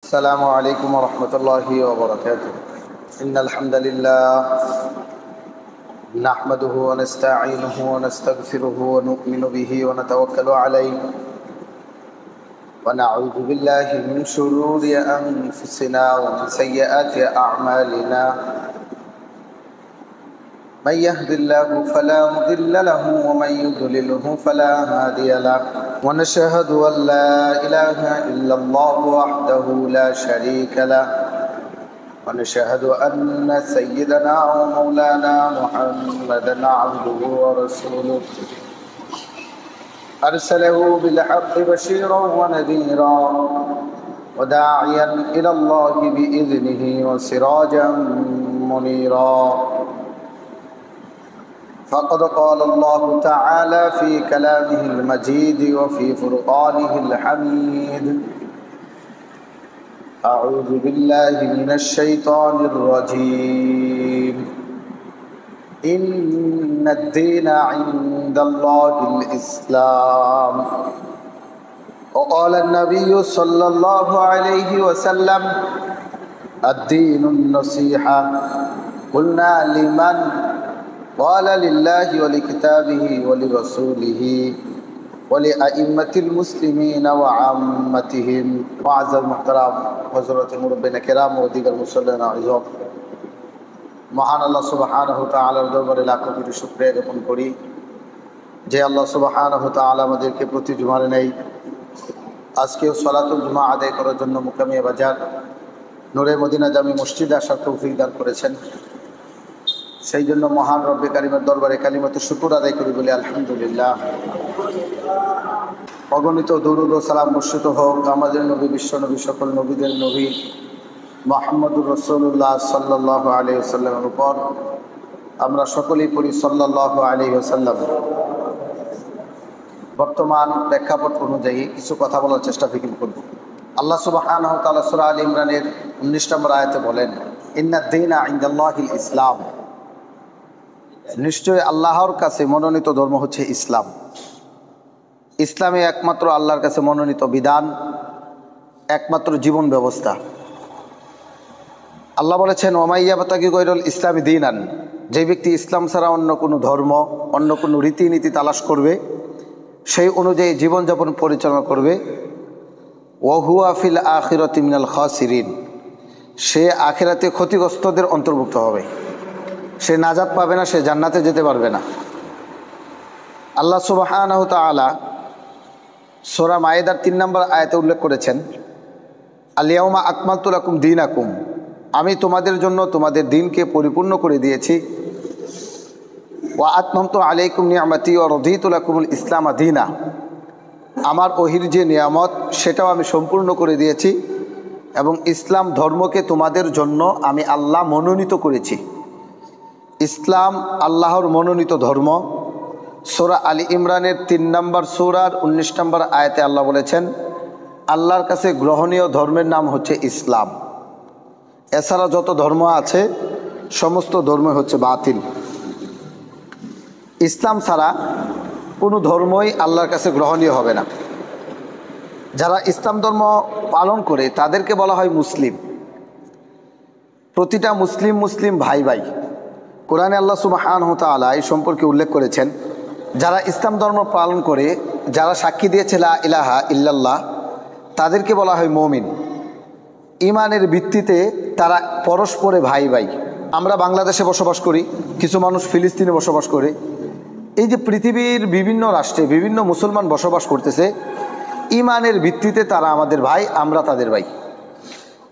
السلام عليكم ورحمة الله وبركاته. إن الحمد لله نحمده ونستعينه ونستغفره ونؤمن به ونتوكل عليه ونعوذ بالله من شرور أنفسنا ومن سيئات أعمالنا. من يهد الله فلا مضل له ومن يضلله فلا هادي له ونشهد أن لا إله إلا الله وحده لا شريك له ونشهد أن سيدنا ومولانا محمدا عبده ورسوله أرسله بالحق بشيرا ونذيرا وداعيا إلى الله بإذنه وسراجا منيرا. فقد قال الله تعالى في كلامه المجيد وفي فرقانه الحميد: أعوذ بالله من الشيطان الرجيم. إن الدين عند الله الإسلام. وقال النبي صلى الله عليه وسلم: الدين النصيحة. قلنا لمن؟ قال لله ولكتابه ولرسوله ولأئمة المسلمين وعامتهم. معزز محترم হযরত মুরব্বিনা কিরাম ও দিগর মুসল্লিন আযম, মহান আল্লাহ সুবহানাহু ওয়া তাআলার দরবারে লাখো কোটি শুকরিয়া জ্ঞাপন করি যে আল্লাহ সুবহানাহু ওয়া তাআলা আমাদেরকে প্রতি জুমার নেই আজকেও সালাতুল জুমা আদায় করার জন্য মুকামিয়া বাজার নূরে মদিনা জামি মসজিদে আসার তৌফিক দান করেছেন। সেই জন্য মহান রব্বে কারিমের দরবারে কালিমাতুশ শুকর আদায় করি বলি আলহামদুলিল্লাহ। অগণিত দরুদ ও সালাম বর্ষিত হোক আমাদের নবী, বিশ্ব নবী, সকল নবীদের নবী মুহাম্মদুর রাসূলুল্লাহ সাল্লাল্লাহু আলাইহি ওয়াসাল্লামের উপর। আমরা সকলেই পড়ি সাল্লাল্লাহু আলাইহি ওয়াসাল্লাম। বর্তমান প্রেক্ষাপট অনুযায়ী কিছু কথা বলার চেষ্টা করব। আল্লাহ সুবহানাহু ওয়া তাআলা সূরা আলে ইমরানের 19 নম্বর আয়াতে বলেন, ইন্নাদ-দীনা ইনদাল্লাহিল ইসলাম। নিশ্চয় আল্লাহর কাছে মনোনীত ধর্ম হচ্ছে ইসলাম। ইসলামে একমাত্র আল্লাহর কাছে মনোনীত বিধান, একমাত্র জীবন ব্যবস্থা। আল্লাহ বলেছেন, ওমাইয়াবতাগি গৈরুল ইসলামি দীনান। যে ব্যক্তি ইসলাম ছাড়া অন্য কোনো ধর্ম, অন্য কোনো রীতিনীতি তালাশ করবে, সেই অনুযায়ী জীবনযাপন পরিচালনা করবে, ওয়াহুয়া ফিল আখিরাতি মিনাল খাসিরিন। সে আখিরাতে ক্ষতিগ্রস্তদের অন্তর্ভুক্ত হবে। সে নাজাত পাবে না, সে জান্নাতে যেতে পারবে না। আল্লাহ সুবহানাহু ওয়া তাআলা সূরা মায়েদার 3 নম্বর আয়াতে উল্লেখ করেছেন, আল-ইয়াউমা আকমালতু লাকুম দীনাকুম। আমি তোমাদের জন্য তোমাদের দিনকে পরিপূর্ণ করে দিয়েছি। ওয়া আতমামতু আলাইকুম নি'মাতি ওয়া রাদিতু লাকুমুল ইসলামা দীনা। আমার ওহির যে নিয়ামত সেটাও আমি সম্পূর্ণ করে দিয়েছি এবং ইসলাম ধর্মকে তোমাদের জন্য আমি আল্লাহ মনোনীত করেছি। ইসলাম আল্লাহর মনোনীত ধর্ম। সূরা আলী ইমরানের 3 নম্বর সূরার 19 নম্বর আয়াতে আল্লাহ বলেছেন, আল্লাহর কাছে গ্রহণীয় ধর্মের নাম হচ্ছে ইসলাম। এছাড়া যত ধর্ম আছে সমস্ত ধর্ম হচ্ছে বাতিল। ইসলাম ছাড়া কোনো ধর্মই আল্লাহর কাছে গ্রহণীয় হবে না। যারা ইসলাম ধর্ম পালন করে তাদেরকে বলা হয় মুসলিম। প্রতিটা মুসলিম মুসলিম ভাই ভাই। কোরআনে আল্লাহ সুবহানাহু ওয়া তাআলা এই সম্পর্কে উল্লেখ করেছেন, যারা ইসলাম ধর্ম পালন করে, যারা সাক্ষী দিয়েছে লা ইলাহা ইল্লাল্লাহ, তাদেরকে বলা হয় মুমিন। ঈমানের ভিত্তিতে তারা পরস্পরে ভাই ভাই। আমরা বাংলাদেশে বসবাস করি, কিছু মানুষ ফিলিস্তিনে বসবাস করে। এই যে পৃথিবীর বিভিন্ন রাষ্ট্রে বিভিন্ন মুসলমান বসবাস করতেছে, ঈমানের ভিত্তিতে তারা আমাদের ভাই, আমরা তাদের ভাই।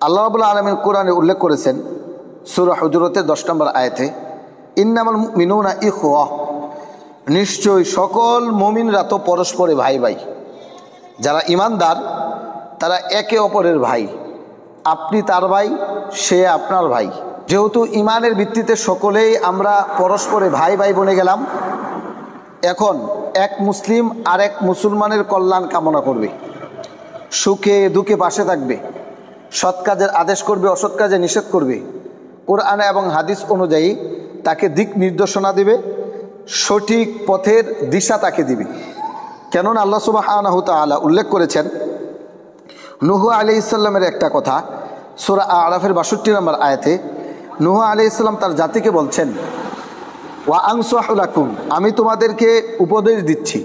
আল্লাহ রাব্বুল আলামিন কোরআনে উল্লেখ করেছেন সূরা হুজুরাতের 10 নম্বর আয়াতে, ইন্নামাল মুমিনুনা ইখওয়া। নিশ্চয় সকল মুমিনরা তো পরস্পরে ভাই ভাই। যারা ঈমানদার তারা একে অপরের ভাই। আপনি তার ভাই, সে আপনার ভাই। যেহেতু ঈমানের ভিত্তিতে সকলেই আমরা পরস্পরে ভাই ভাই বনে গেলাম, এখন এক মুসলিম আর এক মুসলমানের কল্যাণ কামনা করবে, সুখে দুঃখে পাশে থাকবে, সৎ কাজের আদেশ করবে, অসৎ কাজে নিষেধ করবে, কোরআন এবং হাদিস অনুযায়ী তাকে দিক নির্দেশনা দিবে, সঠিক পথের দিশা তাকে দিবে। কেননা আল্লাহ সুবহানাহু ওয়া তাআলা উল্লেখ করেছেন, নূহ আলাইহিস সালামের একটা কথা সূরা আরাফের ৬২ নম্বর আয়াতে নূহ আলাইহিস সালাম তার জাতিকে বলছেন, ওয়া আনসাহু লাকুম, আমি তোমাদেরকে উপদেশ দিচ্ছি,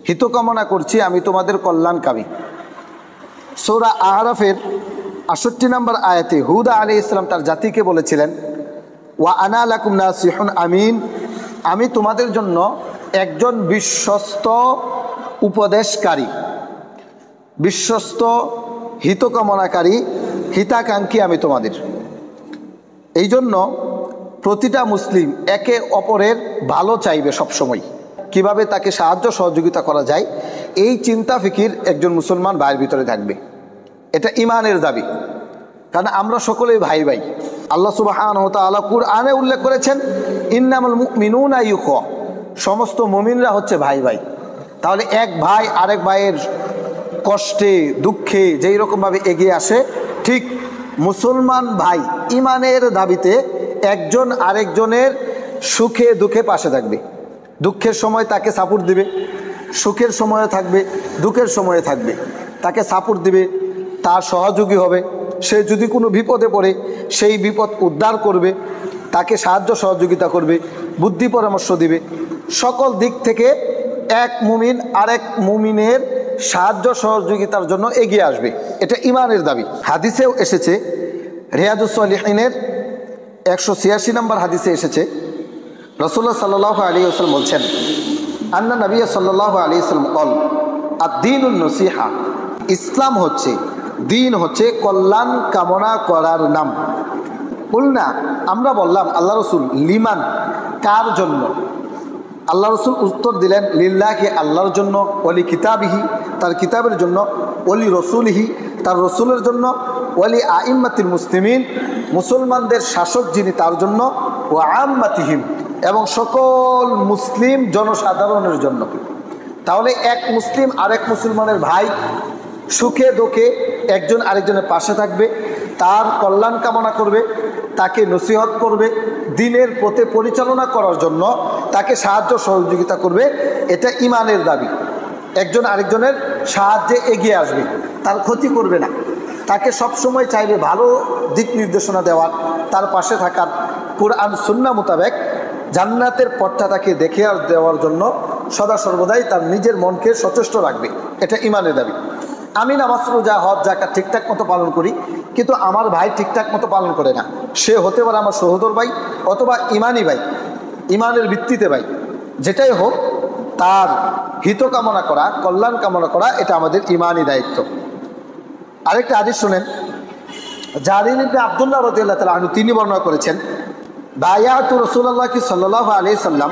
হিত কামনা করছি, আমি তোমাদের কল্যাণকামী। সূরা আরাফের ৬৮ নম্বর আয়াতে হুদ আলাইহিস সালাম তার জাতিকে বলেছিলেন, ওয়া আনা লাকুম নাসিহুন আমিন, আমি তোমাদের জন্য একজন বিশ্বস্ত উপদেশকারী, বিশ্বস্ত হিতকামনাকারী, হিতাকাঙ্ক্ষী আমি তোমাদের। এই জন্য প্রতিটা মুসলিম একে অপরের ভালো চাইবে সবসময়, কিভাবে তাকে সাহায্য সহযোগিতা করা যায় এই চিন্তা ফিকির একজন মুসলমান ভাইয়ের ভিতরে থাকবে। এটা ইমানের দাবি, কারণ আমরা সকলেই ভাই ভাই। আল্লাহ সুবহানাহু ওয়া তাআলা কুরআনে উল্লেখ করেছেন, ইন্নামাল মুমিনুনা ইখওয়া, সমস্ত মুমিনরা হচ্ছে ভাই ভাই। তাহলে এক ভাই আরেক ভাইয়ের কষ্টে দুঃখে যেই রকমভাবে এগিয়ে আসে, ঠিক মুসলমান ভাই ইমানের দাবিতে একজন আরেকজনের সুখে দুঃখে পাশে থাকবে। দুঃখের সময় তাকে সাপোর্ট দিবে, সুখের সময়ে থাকবে, দুঃখের সময়ে থাকবে, তাকে সাপোর্ট দিবে, তার সহযোগী হবে। সে যদি কোনো বিপদে পড়ে সেই বিপদ উদ্ধার করবে, তাকে সাহায্য সহযোগিতা করবে, বুদ্ধি পরামর্শ দিবে। সকল দিক থেকে এক মুমিন আরেক মুমিনের সাহায্য সহযোগিতার জন্য এগিয়ে আসবে। এটা ইমানের দাবি। হাদিসেও এসেছে, রিয়াদুস সালিহিনের ১৮৬ নম্বর হাদিসে এসেছে, রাসূলুল্লাহ সাল্লাল্লাহু আলাইহি ওয়াসাল্লাম বলছেন, আন্না নবী সাল্লাল্লাহু আলাইহি ওয়াসাল্লাম কল আদ-দীনুন নসিহা, ইসলাম হচ্ছে, দিন হচ্ছে কল্যাণ কামনা করার নাম। বলনা, আমরা বললাম আল্লাহ রসুল, লিমান, কার জন্য? আল্লাহ রসুল উত্তর দিলেন, লিল্লাহি, আল্লাহর জন্য, ওলি কিতাবিহি, তার কিতাবের জন্য, ওলি রসুলিহি, তার রসুলের জন্য, ওলি আইম্মাতিল মুসলিমিন, মুসলমানদের শাসক যিনি তার জন্য, ও আম্মাতিহিম, এবং সকল মুসলিম জনসাধারণের জন্য। তাহলে এক মুসলিম আরেক মুসলমানের ভাই, সুখে দুঃখে একজন আরেকজনের পাশে থাকবে, তার কল্যাণ কামনা করবে, তাকে নসিহত করবে, দিনের পথে পরিচালনা করার জন্য তাকে সাহায্য সহযোগিতা করবে। এটা ইমানের দাবি। একজন আরেকজনের সাহায্যে এগিয়ে আসবে, তার ক্ষতি করবে না, তাকে সবসময় চাইবে ভালো দিক নির্দেশনা দেওয়ার, তার পাশে থাকার, কুরআন সুন্নাহ মোতাবেক জান্নাতের পথটা তাকে দেখে দেওয়ার জন্য সদা সর্বদাই তার নিজের মনকে সচেষ্ট রাখবে। এটা ইমানের দাবি। আমি নামাজ রোজা হজ যাকাত ঠিকঠাক মতো পালন করি, কিন্তু আমার ভাই ঠিকঠাক মতো পালন করে না। সে হতে পারে আমার সহোদর ভাই অথবা ইমানি ভাই, ইমানের ভিত্তিতে ভাই, যেটাই হোক তার হিত কামনা করা, কল্যাণ কামনা করা, এটা আমাদের ইমানি দায়িত্ব। আরেকটা হাদিস শুনেন, জারির ইবনে আব্দুল্লাহ রাদিয়াল্লাহু তাআলা আনহু তিনি বর্ণনা করেছেন, বায়াতু রাসূলুল্লাহ সাল্লাল্লাহু আলাইহি সাল্লাম,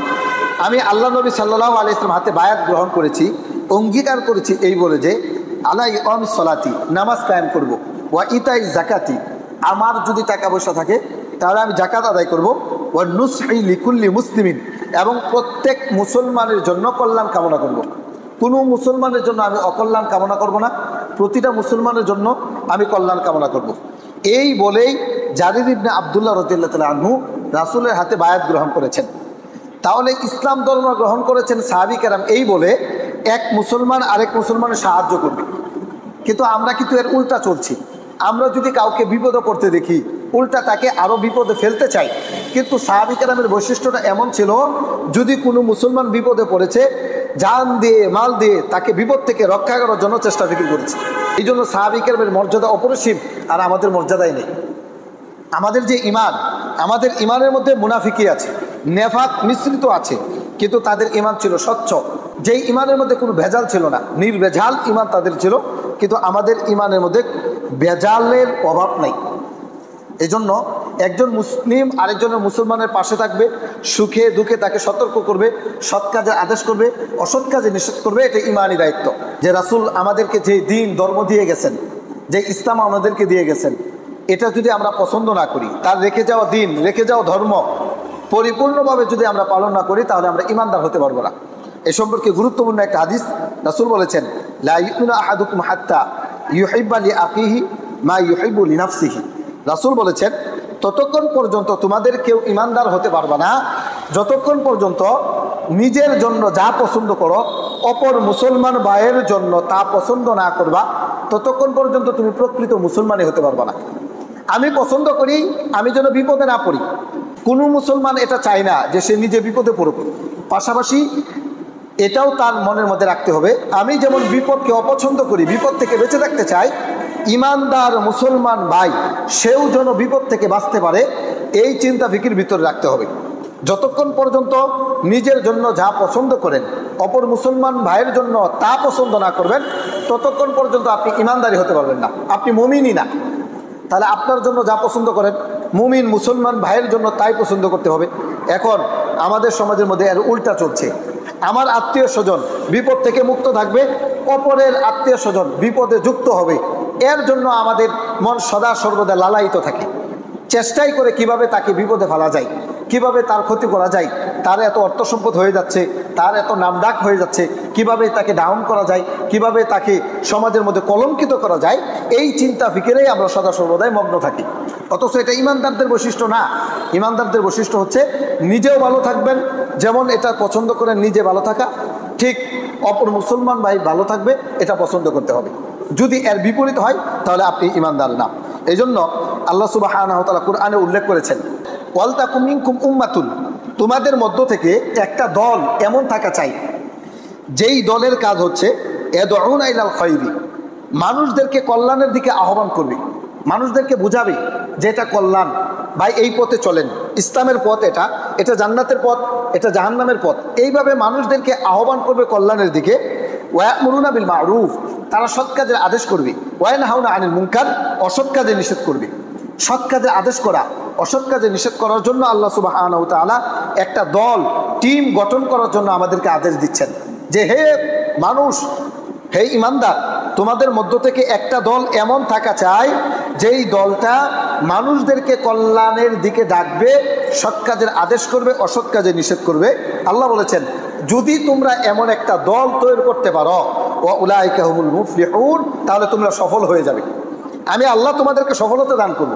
আমি আল্লাহ নবী সাল্লাল্লাহু আলাইহি সাল্লাম হাতে বায়াত গ্রহণ করেছি, অঙ্গীকার করেছি এই বলে যে, আলাই অন সলাতি, নামাজ কায়েম করব, ওয়া ইতাই জাকাতি, আমার যদি টাকা পয়সা থাকে তাহলে আমি জাকাত আদায় করব, ওয়া নুসহি লিকুল্লি মুসলিমিন, এবং প্রত্যেক মুসলমানের জন্য কল্যাণ কামনা করব। কোনো মুসলমানের জন্য আমি অকল্যাণ কামনা করব না, প্রতিটা মুসলমানের জন্য আমি কল্যাণ কামনা করব। এই বলেই জারির ইবনে আব্দুল্লাহ রাদিয়াল্লাহু তাআলা আনহু রাসূলের হাতে বায়াত গ্রহণ করেছেন। তাহলে ইসলাম ধর্ম গ্রহণ করেছেন সাহাবী কেরাম এই বলে এক মুসলমান আরেক মুসলমানের সাহায্য করবে। কিন্তু আমরা কিন্তু এর উল্টা চলছি। আমরা যদি কাউকে বিপদে পড়তে দেখি, উল্টা তাকে আরও বিপদে ফেলতে চাই। কিন্তু সাহাবী কেরামের বৈশিষ্ট্যটা এমন ছিল, যদি কোনো মুসলমান বিপদে পড়েছে, জান দিয়ে মাল দিয়ে তাকে বিপদ থেকে রক্ষা করার জন্য চেষ্টা ফিকির করেছে। এই জন্য সাহাবী কেরামের মর্যাদা অপরিসীম, আর আমাদের মর্যাদাই নেই। আমাদের যে ইমান, আমাদের ইমানের মধ্যে মুনাফিকি আছে, নেফাক মিশ্রিত আছে, কিন্তু তাদের ইমান ছিল স্বচ্ছ। যেই ইমানের মধ্যে কোনো ভেজাল ছিল না, নির্ভেজাল ইমান তাদের ছিল, কিন্তু আমাদের ইমানের মধ্যে ভেজালের অভাব নাই। এই জন্য একজন মুসলিম আরেকজনের মুসলমানের পাশে থাকবে, সুখে দুঃখে তাকে সতর্ক করবে, সৎ কাজে আদেশ করবে, অসৎ কাজে নিষেধ করবে। এটা ইমানি দায়িত্ব। যে রাসূল আমাদেরকে যে দিন ধর্ম দিয়ে গেছেন, যে ইসলাম আমাদেরকে দিয়ে গেছেন, এটা যদি আমরা পছন্দ না করি, তার রেখে যাওয়া দিন, রেখে যাওয়া ধর্ম পরিপূর্ণভাবে যদি আমরা পালন না করি, তাহলে আমরা ইমানদার হতে পারবো না। এ সম্পর্কে গুরুত্বপূর্ণ একটা হাদিস রাসূল বলেছেন, লা ইউমিনু আহাদুকুম হাত্তা ইউহিব্বা লিআখিহি মা ইউহিব্বু লিনাফসিহি। রাসূল বলেছেন, ততক্ষণ পর্যন্ত তোমাদের কেউ ইমানদার হতে পারবে না যতক্ষণ পর্যন্ত নিজের জন্য যা পছন্দ করো অপর মুসলমান ভাইয়ের জন্য তা পছন্দ না করবা, ততক্ষণ পর্যন্ত তুমি প্রকৃত মুসলমানই হতে পারবে না। আমি পছন্দ করি আমি যেন বিপদে না পড়ি, কোনো মুসলমান এটা চায় না যে সে নিজে বিপদে পড়ুক। পাশাপাশি এটাও তার মনের মধ্যে রাখতে হবে, আমি যেমন বিপদকে অপছন্দ করি, বিপদ থেকে বেঁচে থাকতে চাই, ইমানদার মুসলমান ভাই সেও যেন বিপদ থেকে বাঁচতে পারে, এই চিন্তা ফিকির ভিতরে রাখতে হবে। যতক্ষণ পর্যন্ত নিজের জন্য যা পছন্দ করেন অপর মুসলমান ভাইয়ের জন্য তা পছন্দ না করবেন, ততক্ষণ পর্যন্ত আপনি ইমানদারি হতে পারবেন না, আপনি মুমিনই না। তাহলে আপনার জন্য যা পছন্দ করেন মুমিন মুসলমান ভাইয়ের জন্য তাই পছন্দ করতে হবে। এখন আমাদের সমাজের মধ্যে এর উল্টা চলছে, আমার আত্মীয় স্বজন বিপদ থেকে মুক্ত থাকবে, অপরের আত্মীয় স্বজন বিপদে যুক্ত হবে, এর জন্য আমাদের মন সদা সর্বদা লালায়িত থাকে, চেষ্টাই করে কিভাবে তাকে বিপদে ফেলা যায়, কিভাবে তার ক্ষতি করা যায়, তার এত অর্থ সম্পদ হয়ে যাচ্ছে, তার এত নামডাক হয়ে যাচ্ছে, কিভাবে তাকে ডাউন করা যায়, কিভাবে তাকে সমাজের মধ্যে কলঙ্কিত করা যায়, এই চিন্তা ফিকিরেই আমরা সদা সর্বদাই মগ্ন থাকি। অথচ এটা ইমানদারদের বৈশিষ্ট্য না। ইমানদারদের বৈশিষ্ট্য হচ্ছে নিজেও ভালো থাকবেন, যেমন এটা পছন্দ করেন নিজে ভালো থাকা, ঠিক অপর মুসলমান ভাই ভালো থাকবে এটা পছন্দ করতে হবে। যদি এর বিপরীত হয় তাহলে আপনি ইমানদার না। এই জন্য আল্লাহ সুবহানাহু ওয়া তাআলা কুরআনে উল্লেখ করেছেন, ওয়ালতাকুম মিনকুম উম্মাতুন, তোমাদের মধ্য থেকে একটা দল এমন থাকা চাই যেই দলের কাজ হচ্ছে ইয়াদউনা ইলাল খায়রি, মানুষদেরকে কল্যাণের দিকে আহ্বান করবে, মানুষদেরকে বুঝাবে যে এটা কল্যাণ, ভাই এই পথে চলেন, ইসলামের পথ এটা, এটা জান্নাতের পথ, এটা জাহান্নামের পথ, এইভাবে মানুষদেরকে আহ্বান করবে কল্যাণের দিকে। ওয়ায়ামুরুনা বিল মারুফ, তারা সৎ কাজের আদেশ করবে, ওয়ায়ানহাউনা আনিল মুনকার, অসৎ কাজে নিষেধ করবে। সৎ কাজের আদেশ করা, অসৎ কাজে নিষেধ করার জন্য আল্লাহ সুবহানাহু ওয়া তাআলা একটা দল টিম গঠন করার জন্য আমাদেরকে আদেশ দিচ্ছেন যে হে মানুষ, হে ইমানদার, তোমাদের মধ্য থেকে একটা দল এমন থাকা চাই যেই দলটা মানুষদেরকে কল্যাণের দিকে ডাকবে, সৎ কাজের আদেশ করবে, অসৎ কাজে নিষেধ করবে। আল্লাহ বলেছেন যদি তোমরা এমন একটা দল তৈরি করতে পারো, ওয়া উলাইকা হুমুল মুফলিহুন, তাহলে তোমরা সফল হয়ে যাবে, আমি আল্লাহ তোমাদেরকে সফলতা দান করব।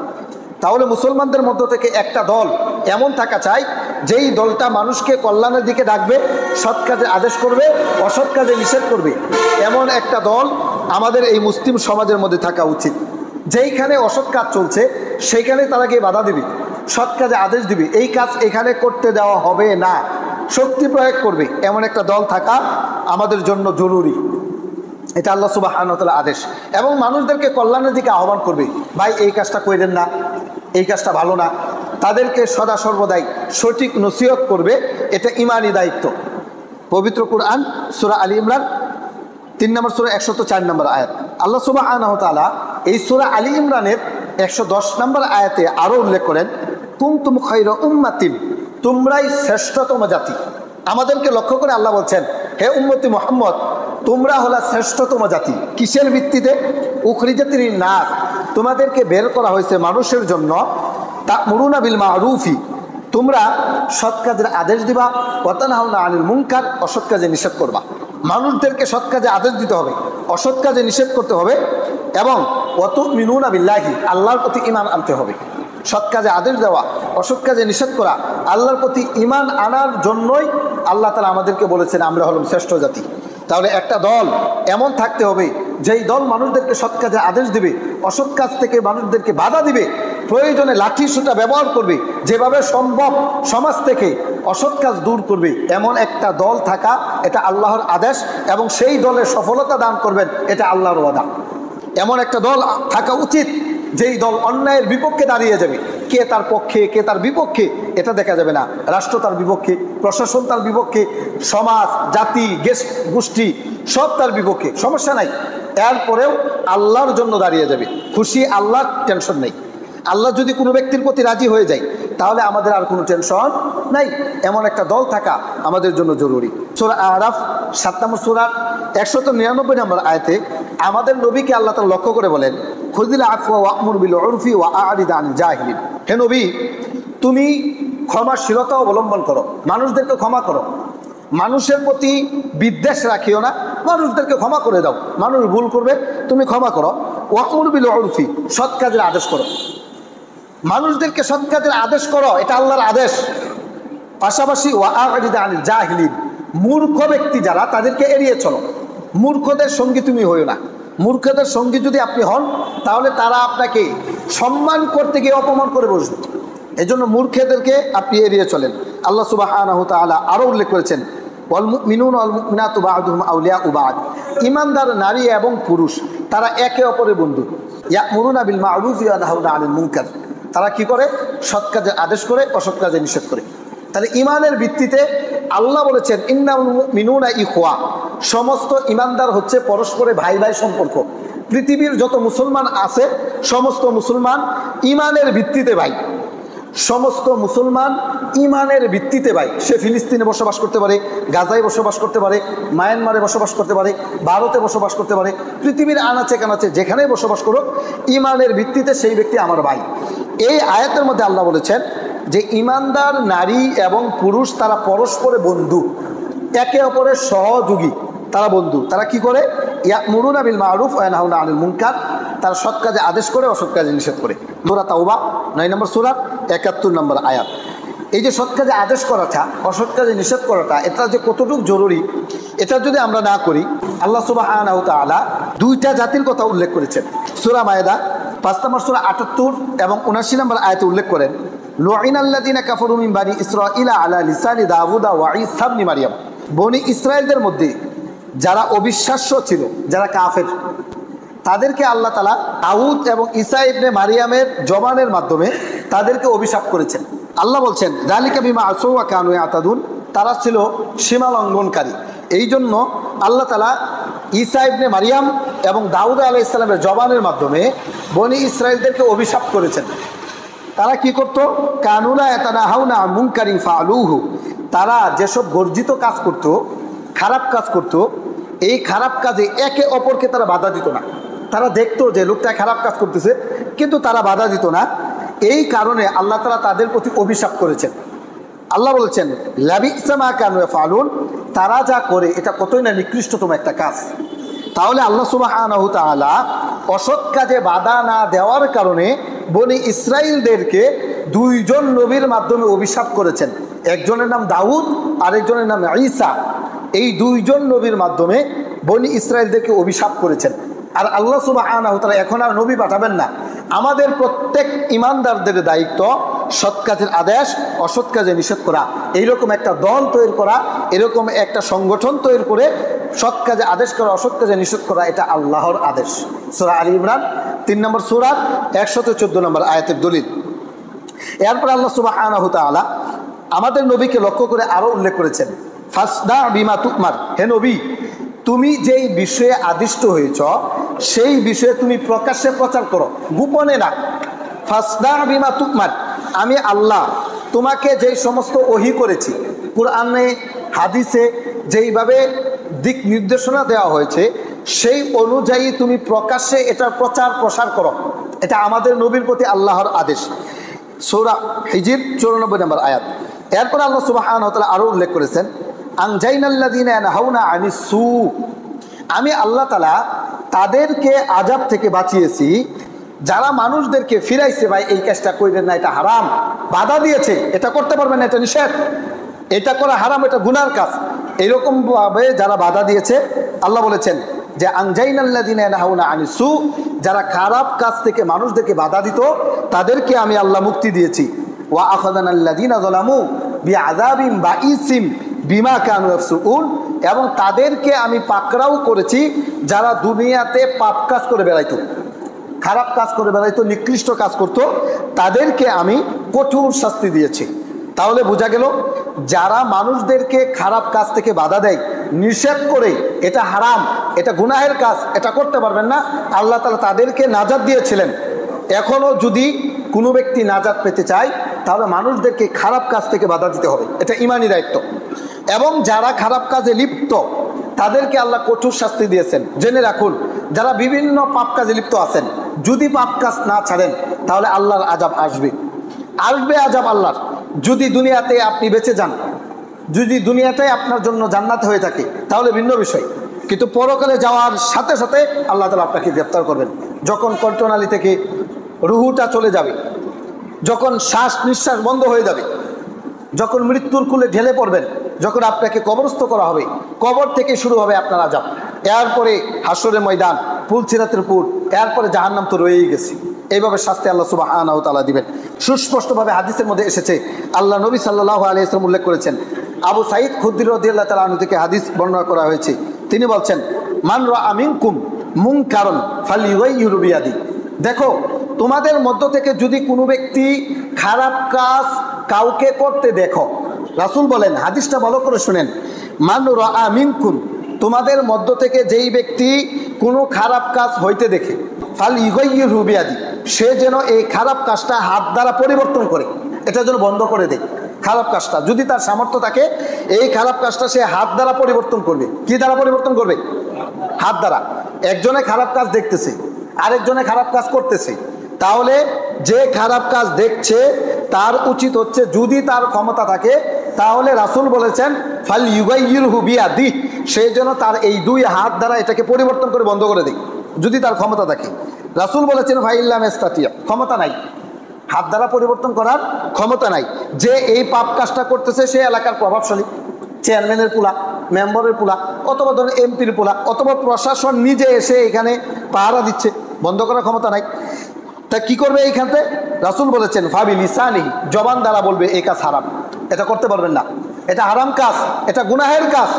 তাহলে মুসলমানদের মধ্য থেকে একটা দল এমন থাকা চাই যেই দলটা মানুষকে কল্যাণের দিকে ডাকবে, সৎ কাজে আদেশ করবে, অসৎ কাজে নিষেধ করবে। এমন একটা দল আমাদের এই মুসলিম সমাজের মধ্যে থাকা উচিত, যেইখানে অসৎ কাজ চলছে সেইখানে তারা গিয়ে বাধা দিবে, সৎ কাজে আদেশ দিবে, এই কাজ এখানে করতে দেওয়া হবে না, শক্তি প্রয়োগ করবে। এমন একটা দল থাকা আমাদের জন্য জরুরি, এটা আল্লাহ সুবহানাহু ওয়া তাআলা আদেশ। এবং মানুষদেরকে কল্যাণের দিকে আহ্বান করবে, ভাই এই কাজটা করেন না, এই কাজটা ভালো না, তাদেরকে সদা সর্বদাই সঠিক নসিহত করবে, এটা ঈমানি দায়িত্ব। পবিত্র কুরআন সূরা আলী ইমরান 3 নম্বর সূরা 104 নম্বর আয়াত, আল্লাহ সুবহানাহু ওয়া তাআলা এই সূরা আলী ইমরানের 110 নম্বর আয়াতে আরও উল্লেখ করেন, কুনতুম খায়রা উম্মাতিন, তোমরাই শ্রেষ্ঠতম জাতি। আমাদেরকে লক্ষ্য করে আল্লাহ বলছেন, হে উম্মতি মুহাম্মদ, তোমরা হলা শ্রেষ্ঠতম জাতি। কিসের ভিত্তিতে? উখরিজাতিন নাস, তোমাদেরকে বের করা হয়েছে মানুষের জন্য। তা'মুরুনা বিল মা'রুফি, তোমরা সৎ কাজের আদেশ দিবা, ওয়া তানহাউনা আনিল মুনকার, অসৎ কাজে নিষেধ করবা। মানুষদেরকে সৎ কাজে আদেশ দিতে হবে, অসৎ কাজে নিষেধ করতে হবে, এবং ওয়া তু'মিনুনা বিল্লাহি, আল্লাহর প্রতি ঈমান আনতে হবে। সৎ কাজে আদেশ দেওয়া, অসৎ কাজে নিষেধ করা, আল্লাহর প্রতি ঈমান আনার জন্যই আল্লাহ তাআলা আমাদেরকে বলেছেন আমরা হলাম শ্রেষ্ঠ জাতি। তাহলে একটা দল এমন থাকতে হবে যেই দল মানুষদেরকে সৎ কাজে আদেশ দিবে, অসৎ কাজ থেকে মানুষদেরকে বাধা দিবে, প্রয়োজনে লাঠি সোঁটা ব্যবহার করবে, যেভাবে সম্ভব সমাজ থেকে অসৎ কাজ দূর করবে। এমন একটা দল থাকা এটা আল্লাহর আদেশ, এবং সেই দলের সফলতা দান করবেন এটা আল্লাহর ওয়াদা। এমন একটা দল থাকা উচিত যেই দল অন্যায়ের বিপক্ষে দাঁড়িয়ে যাবে। কে তার পক্ষে কে তার বিপক্ষে এটা দেখা যাবে না, রাষ্ট্র তার বিপক্ষে, প্রশাসন তার বিপক্ষে, সমাজ জাতি গোষ্ঠী সব তার বিপক্ষে, সমস্যা নাই, এরপরেও আল্লাহর জন্য দাঁড়িয়ে যাবে, খুশি আল্লাহ, টেনশন নেই। আল্লাহ যদি কোনো ব্যক্তির প্রতি রাজি হয়ে যায় তাহলে আমাদের আর কোনো টেনশন নাই। এমন একটা দল থাকা আমাদের জন্য জরুরি। সূরা আরাফ 7 নম্বর সূরা 199 নম্বর আয়াতে আমাদের নবীকে আল্লাহ তাআলা লক্ষ্য করে বলেন, খুযিল আফওয়া ওয়া'মুর বিল উরফি ওয়া আ'রিদ আনিল জাহিলিন, হে নবী তুমি ক্ষমাশীলতা অবলম্বন করো, মানুষদেরকে ক্ষমা করো, মানুষের প্রতি বিদ্বেষ রাখিও না, মানুষদেরকে ক্ষমা করে দাও, মানুষ ভুল করবে তুমি ক্ষমা করো। ওয়া'মুর বিল উরফি, সৎ কাজের আদেশ করো, মানুষদেরকে সৎ কাজের আদেশ করো, এটা আল্লাহর আদেশ। পাশাপাশি ওয়া আ'রিদ আনিল জাহিলিন, মূর্খ ব্যক্তি যারা তাদেরকে এড়িয়ে চলো, মূর্খদের সঙ্গী তুমি হইও না। মূর্খদের সঙ্গী যদি আপনি হন তাহলে তারা আপনাকে সম্মান করতে গিয়ে অপমান করে বসবে। এই জন্য মূর্খদেরকে আপনি এড়িয়ে চলেন। আল্লাহ সুবহানাহু ওয়া তাআলা আরও উল্লেখ করেছেন, ওয়াল মুমিনুনা ওয়াল মুমিনাতু বা'দুহুম আউলিয়াউ বা'দ, ঈমানদার নারী এবং পুরুষ তারা একে অপরের বন্ধু। ইয়া'মুরুনা বিল মা'রুফি ওয়া ইয়ানহাউনা আনিল মুনকার, তারা কি করে? সৎ কাজের আদেশ করে, অসৎ কাজে নিষেধ করে। তাহলে ঈমানের ভিত্তিতে আল্লাহ বলেছেন ইন্নামাল মুমিনুনা ইখওয়া, সমস্ত ঈমানদার হচ্ছে পরস্পরে ভাই ভাই সম্পর্ক। পৃথিবীর যত মুসলমান আছে সমস্ত মুসলমান ঈমানের ভিত্তিতে ভাই, সমস্ত মুসলমান ঈমানের ভিত্তিতে ভাই। সে ফিলিস্তিনে বসবাস করতে পারে, গাজায় বসবাস করতে পারে, মায়ানমারে বসবাস করতে পারে, ভারতে বসবাস করতে পারে, পৃথিবীর আনাচে কানাচে যেখানেই বসবাস করুক, ঈমানের ভিত্তিতে সেই ব্যক্তি আমার ভাই। এই আয়াতের মধ্যে আল্লাহ বলেছেন যে ঈমানদার নারী এবং পুরুষ তারা পরস্পরে বন্ধু, একে অপরের সহযোগী, তারা বন্ধু। তারা কি করে? ইয়া'মুরুনা বিল মা'রুফ ওয়া ইয়ানহাউনা আনিল মুনকার, তারা সৎ কাজে আদেশ করে, অসৎ কাজে নিষেধ করে। সূরা তাওবা 9 নম্বর সূরা 71 নম্বর আয়াত। এই যে সৎ কাজে আদেশ করাটা, অসৎ কাজে নিষেধ করাটা, এটা যে কতটুকু জরুরি, এটা যদি আমরা না করি, আল্লাহ সুবহানাহু ওয়া তাআলা দুইটা জাতির কথা উল্লেখ করেছেন। সূরা মায়েদা 5 নম্বর সূরা 78 এবং 79 নম্বর আয়াতে উল্লেখ করেন, লুইনাল্লাযীনা কাফারু মিন বানি ইসরাঈলা আলা লিসানি দাউদা ওয়া ঈসা ইবনে মারইয়াম, বনি ইসরায়েলদের মধ্যে যারা অবিশ্বাস্য ছিল, যারা কাফের, তাদেরকে আল্লাহ তাআলা দাউদ এবং ঈসা ইবনে মারইয়ামের জবানের মাধ্যমে তাদেরকে অভিশাপ করেছেন। আল্লাহ বলছেন যালিকা বিমা আসৌ ওয়া কানু ইয়াতাদুন, তারা ছিল সীমা লঙ্ঘনকারী। এই জন্য আল্লাহ তাআলা ঈসা ইবনে মারইয়াম এবং দাউদ আলাইহিস সালামের জবানের মাধ্যমে বনি ইসরায়েলদেরকে অভিশাপ করেছেন। তারা কি করত? কানুলা ইয়াতানাহাউনা আন মুনকারিন ফাআলুহু, তারা যেসব গর্জিত কাজ করত, খারাপ কাজ করত, এই খারাপ কাজে একে অপরকে তারা বাধা দিত না। তারা দেখতো যে লোকটা খারাপ কাজ করতেছে, কিন্তু তারা বাধা দিত না। এই কারণে আল্লাহ তাআলা তাদের প্রতি অভিশাপ করেছেন। আল্লাহ বলেছেন লাবিসা মা কানু ইয়াফআলুন, তারা যা করে এটা কতই না নিকৃষ্টতম একটা কাজ। তাহলে আল্লাহ সুবহানাহু ওয়া তাআলা অসৎ কাজে বাধা না দেওয়ার কারণে বনি ইসরাইলদেরকে দুইজন নবীর মাধ্যমে অভিশাপ করেছেন। একজনের নাম দাউদ, আরেকজনের নাম ঈসা। এই দুইজন নবীর মাধ্যমে বনি ইসরাইলদেরকে অভিশাপ করেছেন। আর আল্লাহ সুবহানাহু ওয়া তাআলা এখন আর নবী পাঠাবেন না। আমাদের প্রত্যেক ঈমানদারদের দায়িত্ব সৎ কাজের আদেশ, অসৎ কাজে নিষেধ করা। এইরকম একটা দল তৈরি করা, এরকম একটা সংগঠন তৈরি করে সৎ কাজে আদেশ করা, অসৎ কাজে নিষেধ করা, এটা আল্লাহর আদেশ। সূরা আলী ইমরান 3 নম্বর সূরা 114 নম্বর আয়াতের দলিল। এরপর আল্লাহ সুবহানাহু ওয়া তাআলা আমাদের নবীকে লক্ষ্য করে আরও উল্লেখ করেছেন, ফাসদা বিমা তুমার, হে নবী তুমি যেই বিষয়ে আদিষ্ট হয়েছ সেই বিষয়ে তুমি প্রকাশ্যে প্রচার করো, গোপনে না। ফাসদা বিমা তুমার, আমি আল্লাহ তোমাকে যেই সমস্ত ওহী করেছি, কুরআনে হাদিসে যেইভাবে দিক নির্দেশনা দেওয়া হয়েছে সেই অনুযায়ী তুমি প্রকাশ্যে এটা প্রচার প্রসার করো। এটা আমাদের নবীর প্রতি আল্লাহর আদেশ। সূরা হিজর 94 নম্বর আয়াত। এরপর আল্লাহ সুবহানাহু ওয়া তাআলা আরও উল্লেখ করেছেন, আনজাইনাল্লাযীনা ইয়ানহাউনা আনিস সু, আমি আল্লাহ তাআলা তাদেরকে আযাব থেকে বাঁচিয়েছি যারা মানুষদেরকে ফিরাইছে, ভাই এই কাজটা কইরেন না, এটা হারাম, বাধা দিয়েছে, এটা করতে পারবেন না, এটা নিষেধ, এটা করা হারাম, এটা গুনার কাজ, এরকম ভাবে যারা বাধা দিয়েছে, আল্লাহ বলেছেন যে আনজাইনাল্লাযীনা ইয়ানহাউনা আনিস সু, যারা খারাপ কাজ থেকে মানুষদেরকে বাধা দিত তাদেরকে আমি আল্লাহ মুক্তি দিয়েছি। ওয়া আখাযানাল্লাযীনা যালামু বিআযাবিন বাঈসিম বিমা কানু ইয়াফসুকুন, এবং তাদেরকে আমি পাকড়াও করেছি যারা দুনিয়াতে পাপ কাজ করে বেড়াইতো, খারাপ কাজ করে বেড়াইতো, নিকৃষ্ট কাজ করত, তাদেরকে আমি কঠোর শাস্তি দিয়েছি। তাহলে বোঝা গেল যারা মানুষদেরকে খারাপ কাজ থেকে বাধা দেয়, নিষেধ করে এটা হারাম, এটা গুনাহের কাজ, এটা করতে পারবেন না, আল্লাহ তাআলা তাদেরকে নাজাত দিয়েছিলেন। এখনও যদি কোনো ব্যক্তি নাজাত পেতে চায় তাহলে মানুষদেরকে খারাপ কাজ থেকে বাধা দিতে হবে, এটা ঈমানি দায়িত্ব। এবং যারা খারাপ কাজে লিপ্ত তাদেরকে আল্লাহ কঠোর শাস্তি দিয়েছেন। জেনে রাখুন, যারা বিভিন্ন পাপ কাজে লিপ্ত আছেন, যদি পাপ কাজ না ছাড়েন তাহলে আল্লাহর আযাব আসবে, আসবে আযাব আল্লাহর। যদি দুনিয়াতে আপনি বেঁচে যান, যদি দুনিয়াটাই আপনার জন্য জান্নাত হয়ে থাকে তাহলে ভিন্ন বিষয়, কিন্তু পরকালে যাওয়ার সাথে সাথে আল্লাহ তাআলা আপনাকে গ্রেফতার করবেন। যখন কণ্ঠনালী থেকে রুহুটা চলে যাবে, যখন শ্বাস নিঃশ্বাস বন্ধ হয়ে যাবে, যখন মৃত্যুর কুলে ঢেলে পড়বেন, যখন আপনাকে কবরস্থ করা হবে, কবর থেকে শুরু হবে আপনার আযাব। এরপরে হাসরের ময়দান, পুলসিরাতের পুর, এরপরে জাহান্নাম তো রয়েই গেছে। এইভাবে শাস্তি আল্লাহ সুবহানাহু ওয়া তাআলা দিবেন। সুস্পষ্টভাবে হাদিসের মধ্যে এসেছে, আল্লাহ নবী সাল্লাল্লাহু আলাইহি ওয়াসাল্লাম উল্লেখ করেছেন, আবু সাঈদ খুদরি রাদিয়াল্লাহু তাআলা আনহু থেকে হাদিস বর্ণনা করা হয়েছে। তিনি বলছেন, মান রাআ মিনকুম মুনকারান ফালইউগাইয়িরু বিয়াদি। দেখো, তোমাদের মধ্য থেকে যদি কোনো ব্যক্তি খারাপ কাজ কাউকে করতে দেখো, রাসূল বলেন, হাদিসটা ভালো করে শুনেন, মান রাআ মিনকুম, তোমাদের মধ্য থেকে যেই ব্যক্তি কোনো খারাপ কাজ হইতে দেখে, ফালইউগাইয়িরু বিয়াদি, সে যেন এই খারাপ কাজটা হাত দ্বারা পরিবর্তন করে, এটা যেন বন্ধ করে দেয়। খারাপ কাজটা যদি তার সামর্থ্য থাকে, এই খারাপ কাজটা সে হাত দ্বারা পরিবর্তন করবে। কি দ্বারা পরিবর্তন করবে? হাত দ্বারা। একজনে খারাপ কাজ দেখতেছে, আরেকজনে খারাপ কাজ করতেছে, তাহলে যে খারাপ কাজ দেখছে তার উচিত হচ্ছে, যদি তার ক্ষমতা থাকে, তাহলে রাসূল বলেছেন ফালইউগাইয়িরহু বিয়াদি, সে যেন তার এই দুই হাত দ্বারা এটাকে পরিবর্তন করে বন্ধ করে দেয়, যদি তার ক্ষমতা থাকে। রাসূল বলেছেন ফাইল্লাম ইস্তাতিয়া, ক্ষমতা নাই, হাত দ্বারা পরিবর্তন করার ক্ষমতা নাই। যে এই পাপ কাজটা করতেছে সে এলাকার প্রভাবশালী, চেয়ারম্যানের পোলা, মেম্বারের পোলা, অথবা ধরেন এমপির পোলা, অথবা প্রশাসন নিজে এসে এখানে পাহারা দিচ্ছে, বন্ধ করার ক্ষমতা নাই। তা কি করবে এইখানতে? রাসূল বলেছেন ফাবি লিসানিহি, জবান দ্বারা বলবে এই কাজ হারাম, এটা করতে পারবেন না, এটা হারাম কাজ, এটা গুনাহের কাজ,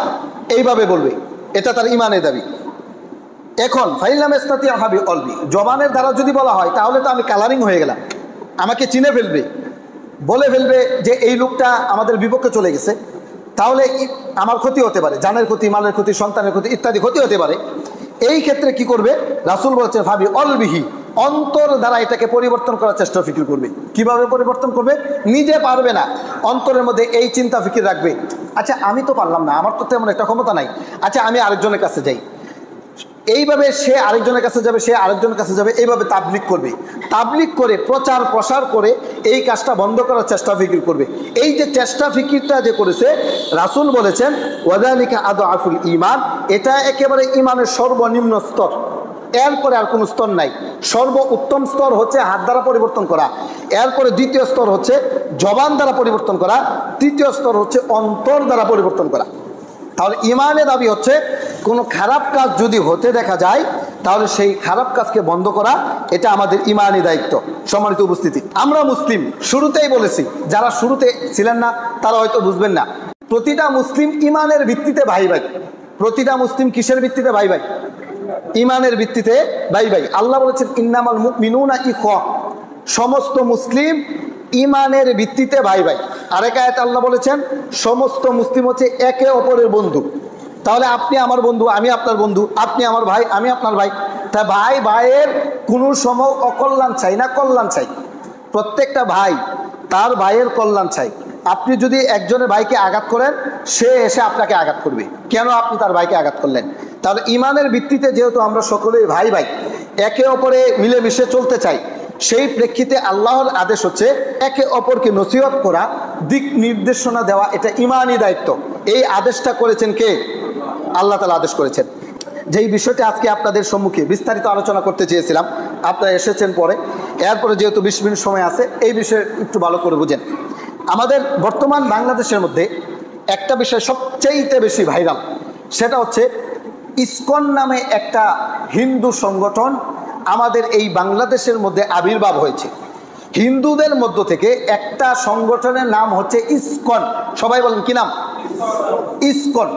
এইভাবে বলবে, এটা তার ইমানের দাবি। এখন ফাইল্লাম ইস্তাতিয়া ফাবি কলবি, জবানের দ্বারা যদি বলা হয় তাহলে তো আমি কালারিং হয়ে গেলাম, আমাকে চিনে ফেলবে, বলে ফেলবে যে এই লোকটা আমাদের বিপক্ষে চলে গেছে, তাহলে আমার ক্ষতি হতে পারে, জানের ক্ষতি, মালের ক্ষতি, সন্তানের ক্ষতি ইত্যাদি ক্ষতি হতে পারে। এই ক্ষেত্রে কি করবে? রাসূল বলছেন ফাবি অলবিহি, অন্তর দ্বারা এটাকে পরিবর্তন করার চেষ্টা ফিকির করবে। কিভাবে পরিবর্তন করবে? নিজে পারবে না, অন্তরের মধ্যে এই চিন্তা ফিকির রাখবে, আচ্ছা আমি তো পারলাম না, আমার তো তেমন একটা ক্ষমতা নাই, আচ্ছা আমি আরেকজনের কাছে যাই। এইভাবে সে আরেকজনের কাছে যাবে, সে আরেকজনের কাছে যাবে, এইভাবে তাবলিগ করবে, তাবলিগ করে প্রচার প্রসার করে এই কাজটা বন্ধ করার চেষ্টা ফিকির করবে। এই যে চেষ্টা ফিকিরটা যে করেছে, রাসূল বলেছেন ওয়াযালিকা আদআফুল ঈমান, এটা একেবারে ঈমানের সর্বনিম্ন স্তর, এরপরে আর কোনো স্তর নাই। সর্ব উত্তম স্তর হচ্ছে হাত দ্বারা পরিবর্তন করা, এরপরে দ্বিতীয় স্তর হচ্ছে জবান দ্বারা পরিবর্তন করা, তৃতীয় স্তর হচ্ছে অন্তর দ্বারা পরিবর্তন করা। তাহলে ইমানের দাবি হচ্ছে কোনো খারাপ কাজ যদি হতে দেখা যায়, তাহলে সেই খারাপ কাজকে বন্ধ করা, এটা আমাদের ইমানি দায়িত্ব। সম্মানিত উপস্থিতি, আমরা মুসলিম, শুরুতেই বলেছি, যারা শুরুতে ছিলেন না তারা হয়তো বুঝবেন না, প্রতিটা মুসলিম ইমানের ভিত্তিতে ভাই ভাই। প্রতিটা মুসলিম কিসের ভিত্তিতে ভাই ভাই? ইমানের ভিত্তিতে ভাই ভাই। আল্লাহ বলেছেন ইন্নামাল মুমিনুনা ইখওয়া, সমস্ত মুসলিম ইমানের ভিত্তিতে ভাই ভাই। আরেক আয়াতে আল্লাহ বলেছেন সমস্ত মুসলিম হচ্ছে একে অপরের বন্ধু। তাহলে আপনি আমার বন্ধু, আমি আপনার বন্ধু, আপনি আমার ভাই, আমি আপনার ভাই। তা ভাই ভাইয়ের কোনো সময় অকল্যাণ চাই না, কল্যাণ চাই। প্রত্যেকটা ভাই তার ভাইয়ের কল্যাণ চাই। আপনি যদি একজনের ভাইকে আঘাত করেন, সে এসে আপনাকে আঘাত করবে, কেন আপনি তার ভাইকে আঘাত করলেন? তাহলে ইমানের ভিত্তিতে যেহেতু আমরা সকলেই ভাই ভাই, একে অপরে মিলেমিশে চলতে চাই, সেই প্রেক্ষিতে আল্লাহর আদেশ হচ্ছে একে অপরকে নসিহত করা, দিক নির্দেশনা দেওয়া, এটা ইমানি দায়িত্ব। এই আদেশটা করেছেন কে? আল্লাহ তাআলা আদেশ করেছেন। যেই বিষয়টি আজকে আপনাদের সম্মুখে বিস্তারিত আলোচনা করতে চেয়েছিলাম, আপনারা এসেছেন পরে, এরপরে যেহেতু 20 মিনিট সময় আছে, এই বিষয়ে একটু ভালো করে বুঝেন। আমাদের বর্তমান বাংলাদেশের মধ্যে একটা বিষয় সবচেয়ে বেশি ভাইরাল, সেটা হচ্ছে ইসকন নামে একটা হিন্দু সংগঠন আমাদের এই বাংলাদেশের মধ্যে আবির্ভাব হয়েছে। হিন্দুদের মধ্য থেকে একটা সংগঠনের নাম হচ্ছে ইসকন। সবাই বলেন কি নাম? ইসকন।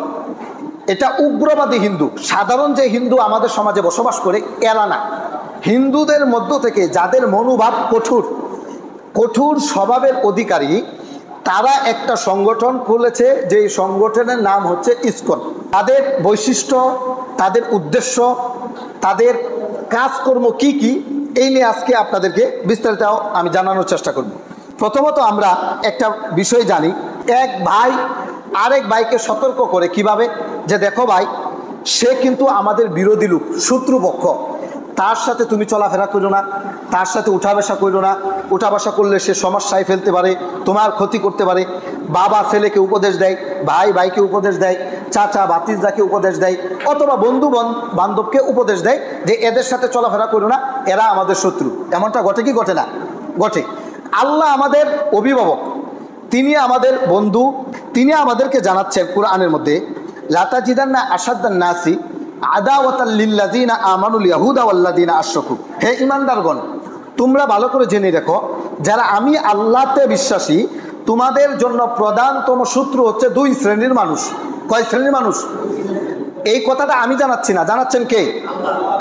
এটা উগ্রবাদী হিন্দু। সাধারণ যে হিন্দু আমাদের সমাজে বসবাস করে এরা না, হিন্দুদের মধ্য থেকে যাদের মনোভাব কঠোর, কঠোর স্বভাবের অধিকারী, তারা একটা সংগঠন খুলেছে, যে সংগঠনের নাম হচ্ছে ইসকন। তাদের বৈশিষ্ট্য, তাদের উদ্দেশ্য, তাদের কাজকর্ম কি কি, এই নিয়ে আজকে আপনাদেরকে বিস্তারিত আমি জানানোর চেষ্টা করব। প্রথমত আমরা একটা বিষয় জানি, এক ভাই আরেক ভাইকে সতর্ক করে কিভাবে, যে দেখো ভাই, সে কিন্তু আমাদের বিরোধী লোক, শত্রুপক্ষ, তার সাথে তুমি চলাফেরা করো না, তার সাথে উঠা বসা করো না, উঠা বসা করলে সে সমস্যায় ফেলতে পারে, তোমার ক্ষতি করতে পারে। বাবা ছেলেকে উপদেশ দেয়, ভাই ভাইকে উপদেশ দেয়, চাচা ভাতিজাকে উপদেশ দেয়, অথবা বন্ধু বান্ধবকে উপদেশ দেয় যে এদের সাথে চলাফেরা করো না, এরা আমাদের শত্রু। এমনটা ঘটে কি ঘটে না? ঘটে। আল্লাহ আমাদের অভিভাবক, তিনি আমাদের বন্ধু, তিনি আমাদেরকে জানাচ্ছেন কোরআনের মধ্যে, লাতাজিদান্না আসাদ্দান নাসি আদাওয়াতাল লিল্লাযিনা আমানুল ইয়াহুদা ওয়াল্লাযিনা আশরাকু। হে ঈমানদারগণ, তোমরা ভালো করে জেনে রাখো, যারা আমি আল্লাহতে বিশ্বাসী, তোমাদের জন্য প্রধানতম শত্রু হচ্ছে দুই শ্রেণীর মানুষ। কয় শ্রেণীর মানুষ? এই কথাটা আমি জানাচ্ছি না, জানাচ্ছেন কে?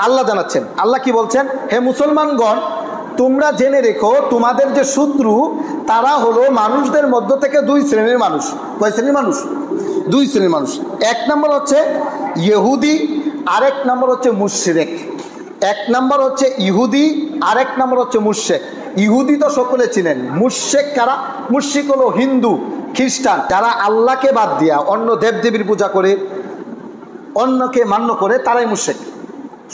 আল্লাহ জানাচ্ছেন। আল্লাহ কি বলছেন? হে মুসলমানগণ, তোমরা জেনে রেখো, তোমাদের যে শত্রু তারা হলো মানুষদের মধ্য থেকে দুই শ্রেণীর মানুষ। কয় শ্রেণীর মানুষ? দুই শ্রেণীর মানুষ। এক নম্বর হচ্ছে ইহুদি, আরেক নম্বর হচ্ছে মুশরিক। এক নম্বর হচ্ছে ইহুদি, আরেক নম্বর হচ্ছে মুশরিক। ইহুদি তো সকলে চিনেন। মুশরিক কারা? মুশরিক হলো হিন্দু, খ্রিস্টান, যারা আল্লাহকে বাদ দিয়া অন্য দেবদেবীর পূজা করে, অন্যকে মান্য করে, তারাই মুশরিক।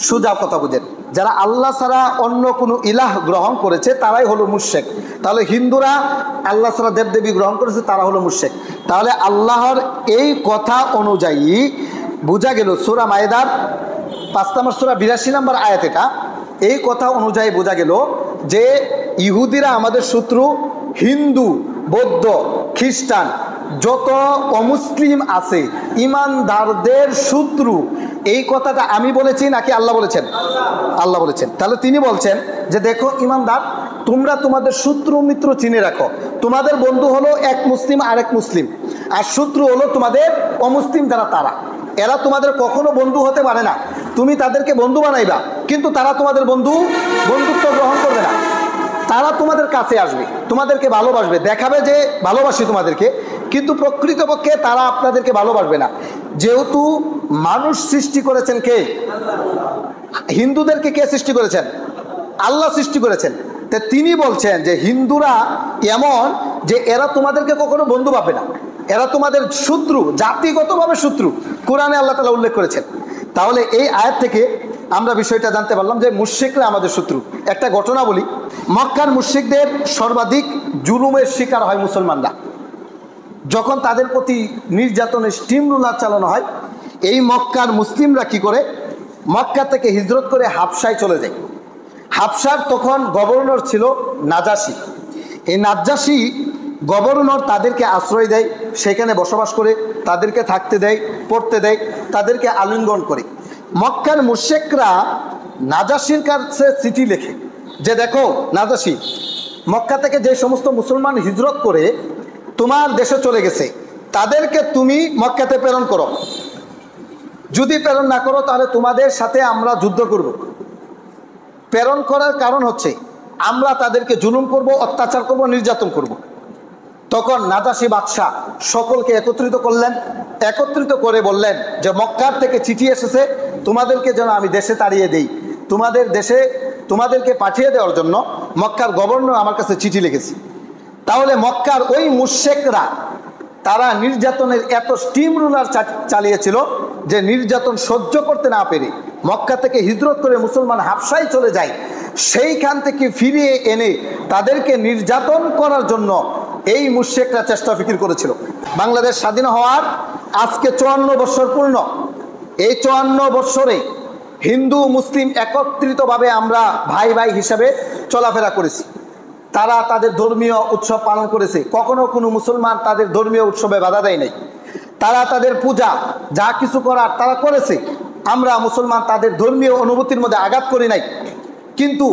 সোজা কথা বুঝেন, যারা আল্লাহ ছাড়া অন্য কোনো ইলাহ গ্রহণ করেছে তারাই হলো মুশরিক। তাহলে হিন্দুরা আল্লাহ ছাড়া দেবদেবী গ্রহণ করেছে, তারা হলো মুশরিক। তাহলে আল্লাহর এই কথা অনুযায়ী বোঝা গেল, সূরা মায়েদার 5 নম্বর সূরা 82 নম্বর আয়াত, এটা এই কথা অনুযায়ী বোঝা গেল যে ইহুদিরা আমাদের শত্রু, হিন্দু, বৌদ্ধ, খ্রিস্টান, যত অমুসলিম আছে ইমানদারদের শত্রু। এই কথাটা আমি বলেছি নাকি আল্লাহ বলেছেন? আল্লাহ বলেছেন। তাহলে তিনি বলছেন যে দেখো ইমানদার, তোমরা তোমাদের শত্রু মিত্র চিনে রাখো। তোমাদের বন্ধু হলো এক মুসলিম আরেক মুসলিম, আর শত্রু হলো তোমাদের অমুসলিম যারা, তারা। এরা তোমাদের কখনো বন্ধু হতে পারে না। তুমি তাদেরকে বন্ধু বানাইবা, কিন্তু তারা তোমাদের বন্ধুত্ব গ্রহণ করবে না। তারা তোমাদের কাছে আসবে, তোমাদেরকে ভালোবাসবে, দেখাবে যে ভালোবাসি তোমাদেরকে, কিন্তু প্রকৃতপক্ষে তারা আপনাদেরকে ভালোবাসবে না। যেহেতু মানুষ সৃষ্টি করেছেন কে? হিন্দুদেরকে কে সৃষ্টি করেছেন? আল্লাহ সৃষ্টি করেছেন। তা তিনি বলছেন যে হিন্দুরা এমন যে এরা তোমাদেরকে কখনো বন্ধু পাবে না, এরা তোমাদের শত্রু, জাতিগতভাবে শত্রু। কোরআনে আল্লাহ তাআলা উল্লেখ করেছেন। তাহলে এই আয়াত থেকে আমরা বিষয়টা জানতে পারলাম যে মুশরিকরা আমাদের শত্রু। একটা ঘটনা বলি, মক্কার মুশরিকদের সর্বাধিক জুলুমের শিকার হয় মুসলমানরা। যখন তাদের প্রতি নির্যাতনের স্টিম রুলার চালানো হয়, এই মক্কার মুসলিমরা কি করে? মক্কা থেকে হিজরত করে হাবশায় চলে যায়। হাবশার তখন গভর্নর ছিল নাজাশী। এই নাজাশী গভর্নর তাদেরকে আশ্রয় দেয়, সেখানে বসবাস করে, তাদেরকে থাকতে দেয়, পড়তে দেয়, তাদেরকে আলিঙ্গন করে। মক্কার মুশরিকরা নাজাশীর কাছে চিঠি লেখে যে দেখো নাজাশী, মক্কা থেকে যে সমস্ত মুসলমান হিজরত করে তোমার দেশে চলে গেছে, তাদেরকে তুমি মক্কাতে প্রেরণ করো। যদি প্রেরণ না করো তাহলে তোমাদের সাথে আমরা যুদ্ধ করব। প্রেরণ করার কারণ হচ্ছে আমরা তাদেরকে জুলুম করব, অত্যাচার করব, নির্যাতন করব। তখন নাজাশী বাদশাহ সকলকে একত্রিত করলেন, একত্রিত করে বললেন যে মক্কার থেকে চিঠি এসেছে, তোমাদেরকে যেন আমি দেশে তাড়িয়ে দেই। তোমাদের দেশে তোমাদেরকে পাঠিয়ে দেওয়ার জন্য মক্কার গভর্নর আমার কাছে চিঠি লিখেছে। তাহলে মক্কার ওই মুশরিকরা তারা নির্যাতনের এত স্টিম রুলার চালিয়েছিল যে নির্যাতন সহ্য করতে না পেরে মক্কা থেকে হিজরত করে মুসলমান হাবশায় চলে যায়। সেইখান থেকে ফিরিয়ে এনে তাদেরকে নির্যাতন করার জন্য এই মুশরিকরা চেষ্টা ফিকির করেছিল। বাংলাদেশ স্বাধীন হওয়ার আজকে 54 বছর পূর্ণ। এই 54 বছরে হিন্দু মুসলিম একত্রিতভাবে আমরা ভাই ভাই হিসাবে চলাফেরা করেছি। তারা তাদের ধর্মীয় উৎসব পালন করেছে, কখনো কোনো মুসলমান তাদের ধর্মীয় উৎসবে বাধা দেয় নাই। তারা তাদের পূজা যা কিছু করার তারা করেছে, আমরা মুসলমান তাদের ধর্মীয় অনুভূতির মধ্যে আঘাত করি নাই। কিন্তু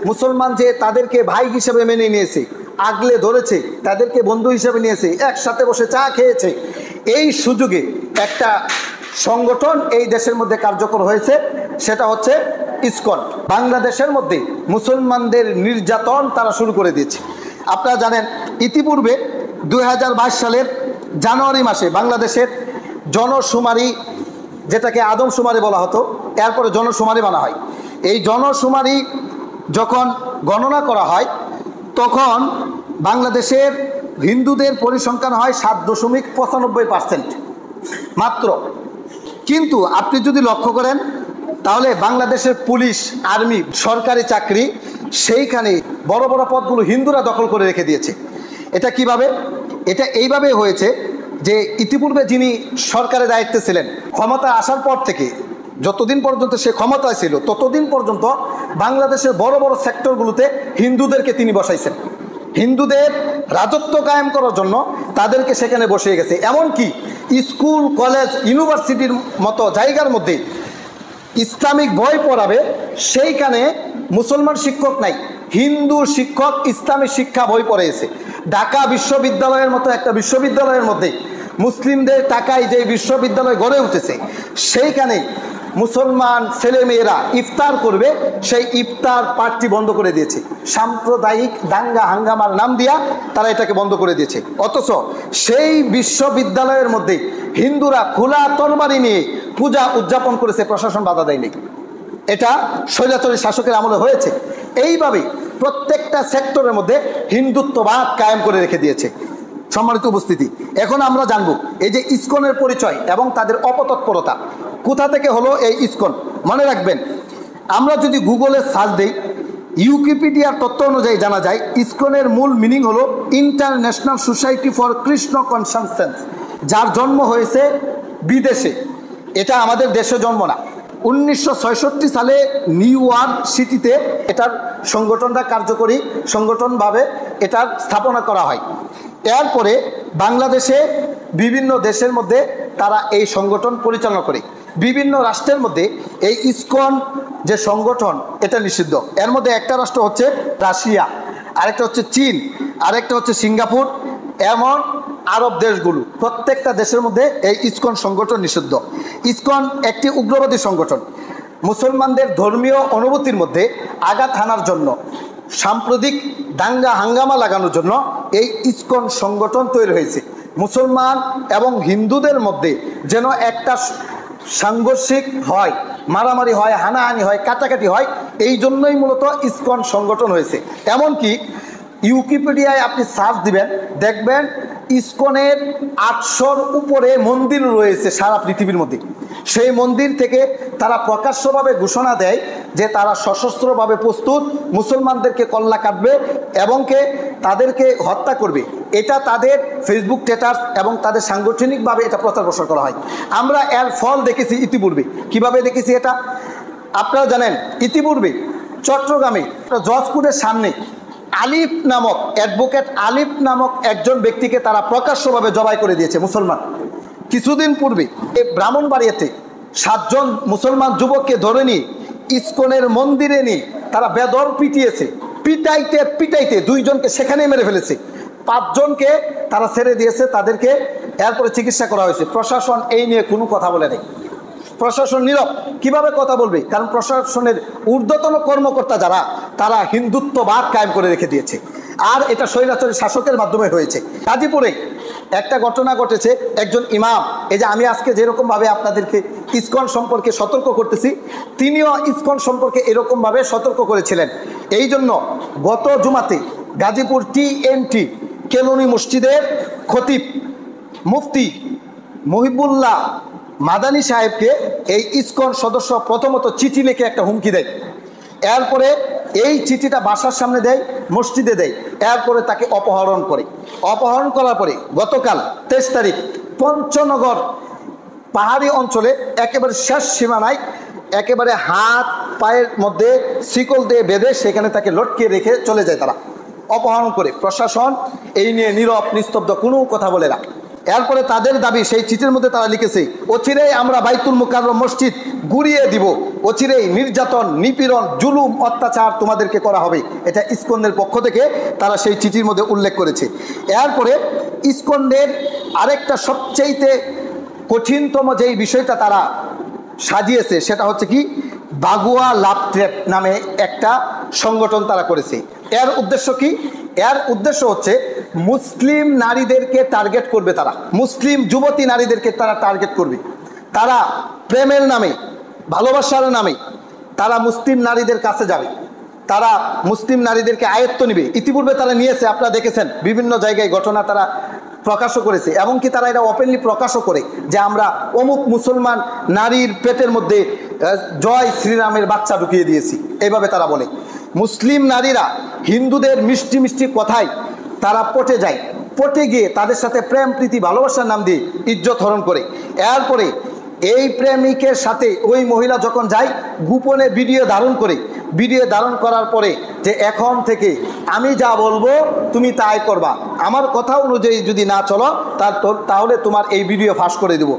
মুসলমান যে তাদেরকে ভাই হিসেবে মেনে নিয়েছে, আগলে ধরেছে, তাদেরকে বন্ধু হিসেবে নিয়েছে, একসাথে বসে চা খেয়েছে, এই সুযোগে একটা সংগঠন এই দেশের মধ্যে কার্যকর হয়েছে, সেটা হচ্ছে ইসকন। বাংলাদেশের মধ্যে মুসলমানদের নির্যাতন তারা শুরু করে দিয়েছে। আপনারা জানেন ইতিপূর্বে 2022 সালের জানুয়ারি মাসে বাংলাদেশের জনশুমারি, যেটাকে আদমশুমারি বলা হতো, এরপরে জনশুমারি বানা হয়। এই জনশুমারি যখন গণনা করা হয় তখন বাংলাদেশের হিন্দুদের পরিসংখ্যান হয় 7.95% মাত্র। কিন্তু আপনি যদি লক্ষ্য করেন তাহলে বাংলাদেশের পুলিশ, আর্মি, সরকারি চাকরি, সেইখানে বড় বড় পদগুলো হিন্দুরা দখল করে রেখে দিয়েছে। এটা কিভাবে? এটা এইভাবে হয়েছে যে ইতিপূর্বে যিনি সরকারের দায়িত্বে ছিলেন, ক্ষমতা আসার পর থেকে যতদিন পর্যন্ত সে ক্ষমতায় ছিল ততদিন পর্যন্ত বাংলাদেশের বড় বড় সেক্টরগুলোতে হিন্দুদেরকে তিনি বসাইছেন। হিন্দুদের রাজত্ব কায়েম করার জন্য তাদেরকে সেখানে বসিয়ে গেছে। এমনকি স্কুল, কলেজ, ইউনিভার্সিটির মতো জায়গার মধ্যে ইসলামিক বই পড়াবে, সেইখানে মুসলমান শিক্ষক নাই, হিন্দু শিক্ষক ইসলামী শিক্ষা বই পড়িয়েছে। ঢাকা বিশ্ববিদ্যালয়ের মতো একটা বিশ্ববিদ্যালয়ের মধ্যে মুসলিমদের টাকায় যে বিশ্ববিদ্যালয় গড়ে উঠেছে, সেইখানে মুসলমান ছেলেমেয়েরা ইফতার করবে, সেই ইফতার পাঠটি বন্ধ করে দিয়েছে। সাম্প্রদায়িক দাঙ্গা হাঙ্গামার নাম দিয়া তারা এটাকে বন্ধ করে দিয়েছে। অথচ সেই বিশ্ববিদ্যালয়ের মধ্যে হিন্দুরা খোলা তরবারি নিয়ে পূজা উদযাপন করেছে, প্রশাসন বাধা দেয়নি। এটা স্বৈরাচারী শাসকের আমলে হয়েছে। এইভাবে প্রত্যেকটা সেক্টরের মধ্যে হিন্দুত্ববাদ কায়েম করে রেখে দিয়েছে। সম্মানিত উপস্থিতি, এখন আমরা জানবো এই যে ইসকনের পরিচয় এবং তাদের অপতৎপরতা কোথা থেকে হলো। এই ইসকন মনে রাখবেন, আমরা যদি গুগলে সার্চ দিই, উইকিপিডিয়ার তথ্য অনুযায়ী জানা যায় ইসকনের মূল মিনিং হলো ইন্টারন্যাশনাল সোসাইটি ফর কৃষ্ণ কনসাসেন্স, যার জন্ম হয়েছে বিদেশে, এটা আমাদের দেশে জন্ম না। 1966 সালে নিউ ইয়র্ক সিটিতে এটার সংগঠনটা কার্যকরী সংগঠনভাবে এটার স্থাপনা করা হয়। এরপরে বাংলাদেশে বিভিন্ন দেশের মধ্যে তারা এই সংগঠন পরিচালনা করে। বিভিন্ন রাষ্ট্রের মধ্যে এই ইসকন যে সংগঠন এটা নিষিদ্ধ। এর মধ্যে একটা রাষ্ট্র হচ্ছে রাশিয়া, আরেকটা হচ্ছে চীন, আরেকটা হচ্ছে সিঙ্গাপুর, এমন আরব দেশগুলো, প্রত্যেকটা দেশের মধ্যে এই ইসকন সংগঠন নিষিদ্ধ। ইসকন একটি উগ্রবাদী সংগঠন। মুসলমানদের ধর্মীয় অনুভূতির মধ্যে আঘাত হানার জন্য, সাম্প্রতিক দাঙ্গা হাঙ্গামা লাগানোর জন্য এই ইসকন সংগঠন তৈরি হয়েছে। মুসলমান এবং হিন্দুদের মধ্যে যেন একটা সাংঘর্ষিক হয়, মারামারি হয়, হানাহানি হয়, কাটাকাটি হয়, এই জন্যই মূলত ইসকন সংগঠন হয়েছে। এমনকি উইকিপিডিয়ায় আপনি সার্চ দিবেন, দেখবেন ইসকনের 800-র উপরে মন্দির রয়েছে সারা পৃথিবীর মধ্যে। সেই মন্দির থেকে তারা প্রকাশ্যভাবে ঘোষণা দেয় যে তারা সশস্ত্রভাবে প্রস্তুত, মুসলমানদেরকে কল্লা কাটবে এবং তাদেরকে হত্যা করবে। এটা তাদের ফেসবুক স্ট্যাটাস এবং তাদের সাংগঠনিকভাবে এটা প্রচার প্রসার করা হয়। আমরা এর ফল দেখেছি ইতিপূর্বে। কিভাবে দেখেছি এটা আপনারা জানেন। ইতিপূর্বে চট্টগ্রামে জজকোর্টের সামনে আলিফ নামক অ্যাডভোকেট আলিফ নামক একজন ব্যক্তিকে তারা প্রকাশ্যভাবে জবাই করে দিয়েছে মুসলমান। কিছুদিন পূর্বে এই ব্রাহ্মণবাড়িয়াতে 7 জন মুসলমান যুবককে ধরে নিয়ে ইসকনের মন্দিরে নিয়ে তারা বেদর পিটিয়েছে। পিটাইতে পিটাইতে 2 জনকে সেখানেই মেরে ফেলেছে। 5 জনকে তারা ছেড়ে দিয়েছে, তাদেরকে এরপরে চিকিৎসা করা হয়েছে। প্রশাসন এই নিয়ে কোনো কথা বলে নেই। প্রশাসন নীরব। কিভাবে কথা বলবে? কারণ প্রশাসনের ঊর্ধ্বতন কর্মকর্তা যারা, তারা হিন্দুত্ববাদ কায়েম করে রেখে দিয়েছে। আর এটা স্বৈরাচারী শাসকের মাধ্যমে হয়েছে। গাজীপুরে একটা ঘটনা ঘটেছে। একজন ইমাম, এই যে আমি আজকে যেরকমভাবে আপনাদেরকে ইসকন সম্পর্কে সতর্ক করতেছি, তিনিও ইসকন সম্পর্কে এরকমভাবে সতর্ক করেছিলেন। এই জন্য গত জুমাতে গাজীপুর TNT কেলনি মসজিদের খতিব মুফতি মহিবুল্লাহ মাদানী সাহেবকে এই ইসকন সদস্য প্রথমত চিঠি লিখে একটা হুমকি দেয়। এরপরে এই চিঠিটা বাসার সামনে দেয়, মসজিদে দেয়। এরপরে তাকে অপহরণ করে। অপহরণ করার পরে গতকাল 23 তারিখ পঞ্চনগর পাহাড়ি অঞ্চলে একেবারে শেষ সীমানায় একেবারে হাত পায়ের মধ্যে শিকল দিয়ে বেঁধে সেখানে তাকে লটকে রেখে চলে যায় তারা, অপহরণ করে। প্রশাসন এই নিয়ে নীরব নিস্তব্ধ, কোনো কথা বলে না। এরপরে তাদের দাবি, সেই চিঠির মধ্যে তারা লিখেছে, অচিরেই আমরা বাইতুল মুকাররম মসজিদ গুড়িয়ে দিব, অচিরেই নির্যাতন, নিপীড়ন, জুলুম, অত্যাচার তোমাদেরকে করা হবে। এটা ইসকনের পক্ষ থেকে তারা সেই চিঠির মধ্যে উল্লেখ করেছে। এরপরে ইসকনের আরেকটা সবচেয়ে কঠিনতম যেই বিষয়টা তারা সাজিয়েছে, সেটা হচ্ছে কি, বাগুয়া লাভ ট্র্যাপ নামে একটা সংগঠন তারা করেছে। এর উদ্দেশ্য কি? এর উদ্দেশ্য হচ্ছে মুসলিম নারীদেরকে টার্গেট করবে। তারা মুসলিম যুবতী নারীদেরকে তারা টার্গেট করবে। তারা প্রেমের নামে, ভালোবাসার নামে তারা মুসলিম নারীদের কাছে যাবে। তারা মুসলিম নারীদেরকে আয়ত্ত নেবে। ইতিপূর্বে তারা নিয়েছে, আপনারা দেখেছেন বিভিন্ন জায়গায় ঘটনা তারা প্রকাশও করেছে। এমনকি তারা এটা ওপেনলি প্রকাশও করে যে আমরা অমুক মুসলমান নারীর পেটের মধ্যে জয় শ্রীরামের বাচ্চা ঢুকিয়ে দিয়েছি, এইভাবে তারা বলে। মুসলিম নারীরা হিন্দুদের মিষ্টি মিষ্টি কথায় তারা পটে যায়। পটে গিয়ে তাদের সাথে প্রেম প্রীতি ভালোবাসার নাম দিয়ে ইজ্জত হরণ করে। এরপরে এই প্রেমিকের সাথে ওই মহিলা যখন যায় গোপনে ভিডিও ধারণ করে, ভিডিও ধারণ করার পরে যে এখন থেকে আমি যা বলবো তুমি তাই করবা, আমার কথা অনুযায়ী যদি না চলো তাহলে তোমার এই ভিডিও ফাঁস করে দেব।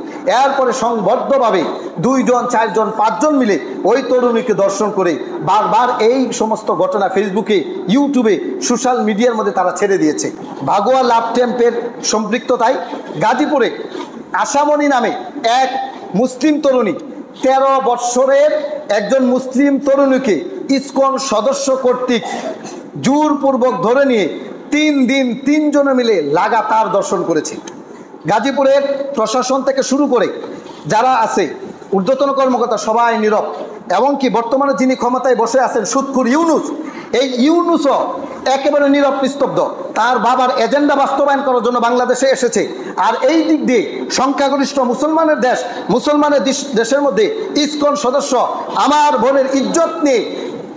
এরপরে সংবদ্ধভাবে 2 জন 4 জন 5 জন মিলে ওই তরুণীকে দর্শন করে বারবার এই সমস্ত ঘটনা ফেসবুকে, ইউটিউবে, সোশ্যাল মিডিয়ার মধ্যে তারা ছেড়ে দিয়েছে। ভাগোয়া লাভ ক্যাম্পের সম্পৃক্ততায় গাজীপুরে আশামণি নামে এক মুসলিম তরুণী, 13 বৎসরের একজন মুসলিম তরুণীকে ইসকন সদস্য কর্তৃক জোরপূর্বক ধরে নিয়ে 3 দিন 3 জনে মিলে লাগাতার দর্শন করেছে। গাজীপুরের প্রশাসন থেকে শুরু করে যারা আছে ঊর্ধ্বতন কর্মকর্তা সবাই নীরব। এমনকি বর্তমানে যিনি ক্ষমতায় বসে আছেন সুৎখুর ইউনূস, এই ইউনূসও একেবারে নীরব নিস্তব্ধ। তার বাবার এজেন্ডা বাস্তবায়ন করার জন্য বাংলাদেশে এসেছে। আর এই দিক দিয়ে সংখ্যাগরিষ্ঠ মুসলমানের দেশ, মুসলমানের দেশের মধ্যে ইসকন সদস্য আমার বোনের ইজ্জত নিয়ে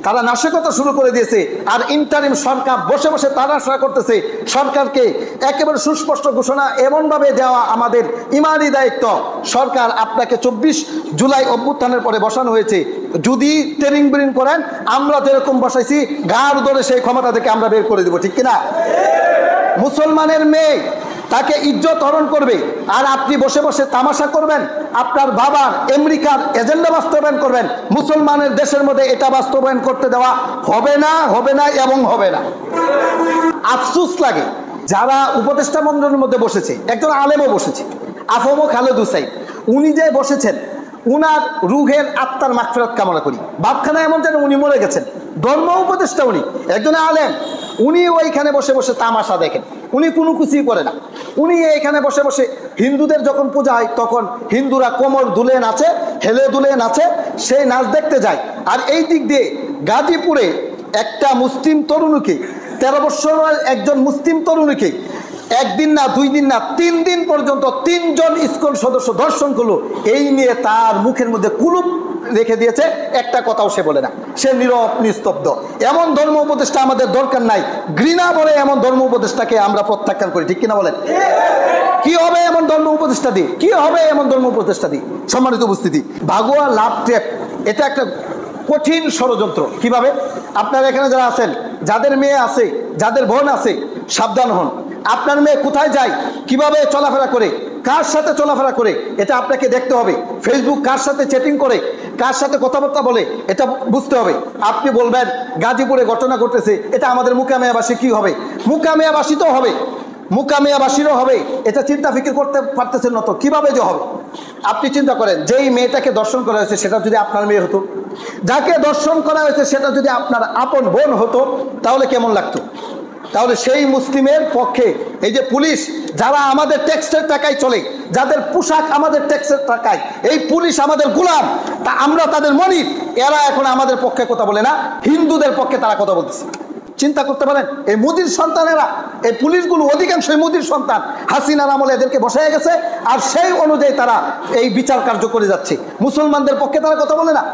তারা নাশকতা শুরু করে দিয়েছে। আর ইন্টারিম সরকার বসে বসে তাড়াশা করতেছে। সরকারকে একেবারে সুস্পষ্ট ঘোষণা এমনভাবে দেওয়া আমাদের ইমানি দায়িত্ব, সরকার আপনাকে 24 জুলাই অভ্যুত্থানের পরে বসানো হয়েছে, যদি ট্রেনিং ব্রিং করেন আমরা যেরকম বসাইছি গাড় ধরে সেই ক্ষমতা থেকে আমরা বের করে দেবো, ঠিক কিনা? মুসলমানের মেয়ে তাকে ইজ্জত হরণ করবে আর আপনি বসে বসে তামাশা করবেন, আপনার বাবার আমেরিকার এজেন্ডা বাস্তবায়ন করবেন। মুসলমানের দেশের মধ্যে এটা বাস্তবায়ন করতে দেওয়া হবে না, হবে না এবং হবে না। আফসোস লাগে যারা উপদেষ্টা মণ্ডলীর মধ্যে বসেছে, একজন আলেমও বসেছে, আফমো খালেদ হুসাইন, উনি যে বসেছেন উনার রুহের আত্মার মাগফিরাত কামনা করি। ভাবখানা এমন যেন উনি মরে গেছেন। ধর্ম উপদেষ্টা উনি, একজন আলেম, উনি ওইখানে বসে বসে তামাশা দেখেন, উনি কোনো কিছুই করে না। উনি এইখানে বসে বসে হিন্দুদের যখন পূজা হয় তখন হিন্দুরা কোমর দুলে নাচে, হেলে দুলে নাচে, সেই নাচ দেখতে যায়। আর এই দিক দিয়ে গাজীপুরে একটা মুসলিম তরুণীকে, 13 বৎসরের একজন মুসলিম তরুণীকে 1 দিন না 2 দিন না 3 দিন পর্যন্ত 3 জন ইসকন সদস্য ধর্ষণ করলো। এই নিয়ে তার মুখের মধ্যে কুলুপ রেখে দিয়েছে, একটা কথাও সে বলে না, সে নীরব নিস্তব্ধ। এমন ধর্ম উপদেষ্টা আমাদের দরকার নাই। ঘৃণা বলে এমন ধর্ম উপদেষ্টাকে আমরা প্রত্যাখ্যান করি, ঠিক কিনা বলেন? কি হবে এমন ধর্ম উপদেষ্টা দিয়ে? কি হবে এমন ধর্ম উপদেষ্টা দিয়ে? সম্মানিত উপস্থিতি, ভাগোয়া লাভ ট্র্যাপ এটা একটা কঠিন ষড়যন্ত্র। কিভাবে? আপনারা এখানে যারা আছেন, যাদের মেয়ে আছে, যাদের বোন আছে, সাবধান হন। আপনার মেয়ে কোথায় যায়, কিভাবে চলাফেরা করে, কার সাথে চলাফেরা করে, এটা আপনাকে দেখতে হবে। ফেসবুক কার সাথে চ্যাটিং করে, কার সাথে কথাবার্তা বলে, এটা বুঝতে হবে। আপনি বলবেন গাজীপুরে ঘটনা ঘটেছে, এটা আমাদের মুকামিয়াবাসী কি হবে? মুকামিয়াবাসী তো হবে, মুকামিয়াবাসীরও হবে, এটা চিন্তা ফিকির করতে পারতেছেন না তো কিভাবে যে হবে? আপনি চিন্তা করেন, যেই মেয়েটাকে দর্শন করা হয়েছে সেটা যদি আপনার মেয়ে হতো, যাকে দর্শন করা হয়েছে সেটা যদি আপনার আপন বোন হতো, তাহলে কেমন লাগতো? তাহলে সেই মুসলিমের পক্ষে এই যে পুলিশ, যারা আমাদের ট্যাক্সের টাকায় চলে, যাদের পোশাক আমাদের ট্যাক্সের টাকায়, এই পুলিশ আমাদের গোলাম, তা আমরা তাদের মনিব, এরা এখন আমাদের পক্ষে কথা বলে না, হিন্দুদের পক্ষে তারা কথা বলতেছে। চিন্তা করতে পারেন, এই মোদির সন্তানেরা, এই পুলিশগুলো অধিকাংশই মোদির সন্তান। হাসিনার আমলে এদেরকে বসায় গেছে, আর সেই অনুযায়ী তারা এই বিচার কার্য করে যাচ্ছে। মুসলমানদের পক্ষে তারা কথা বলে না,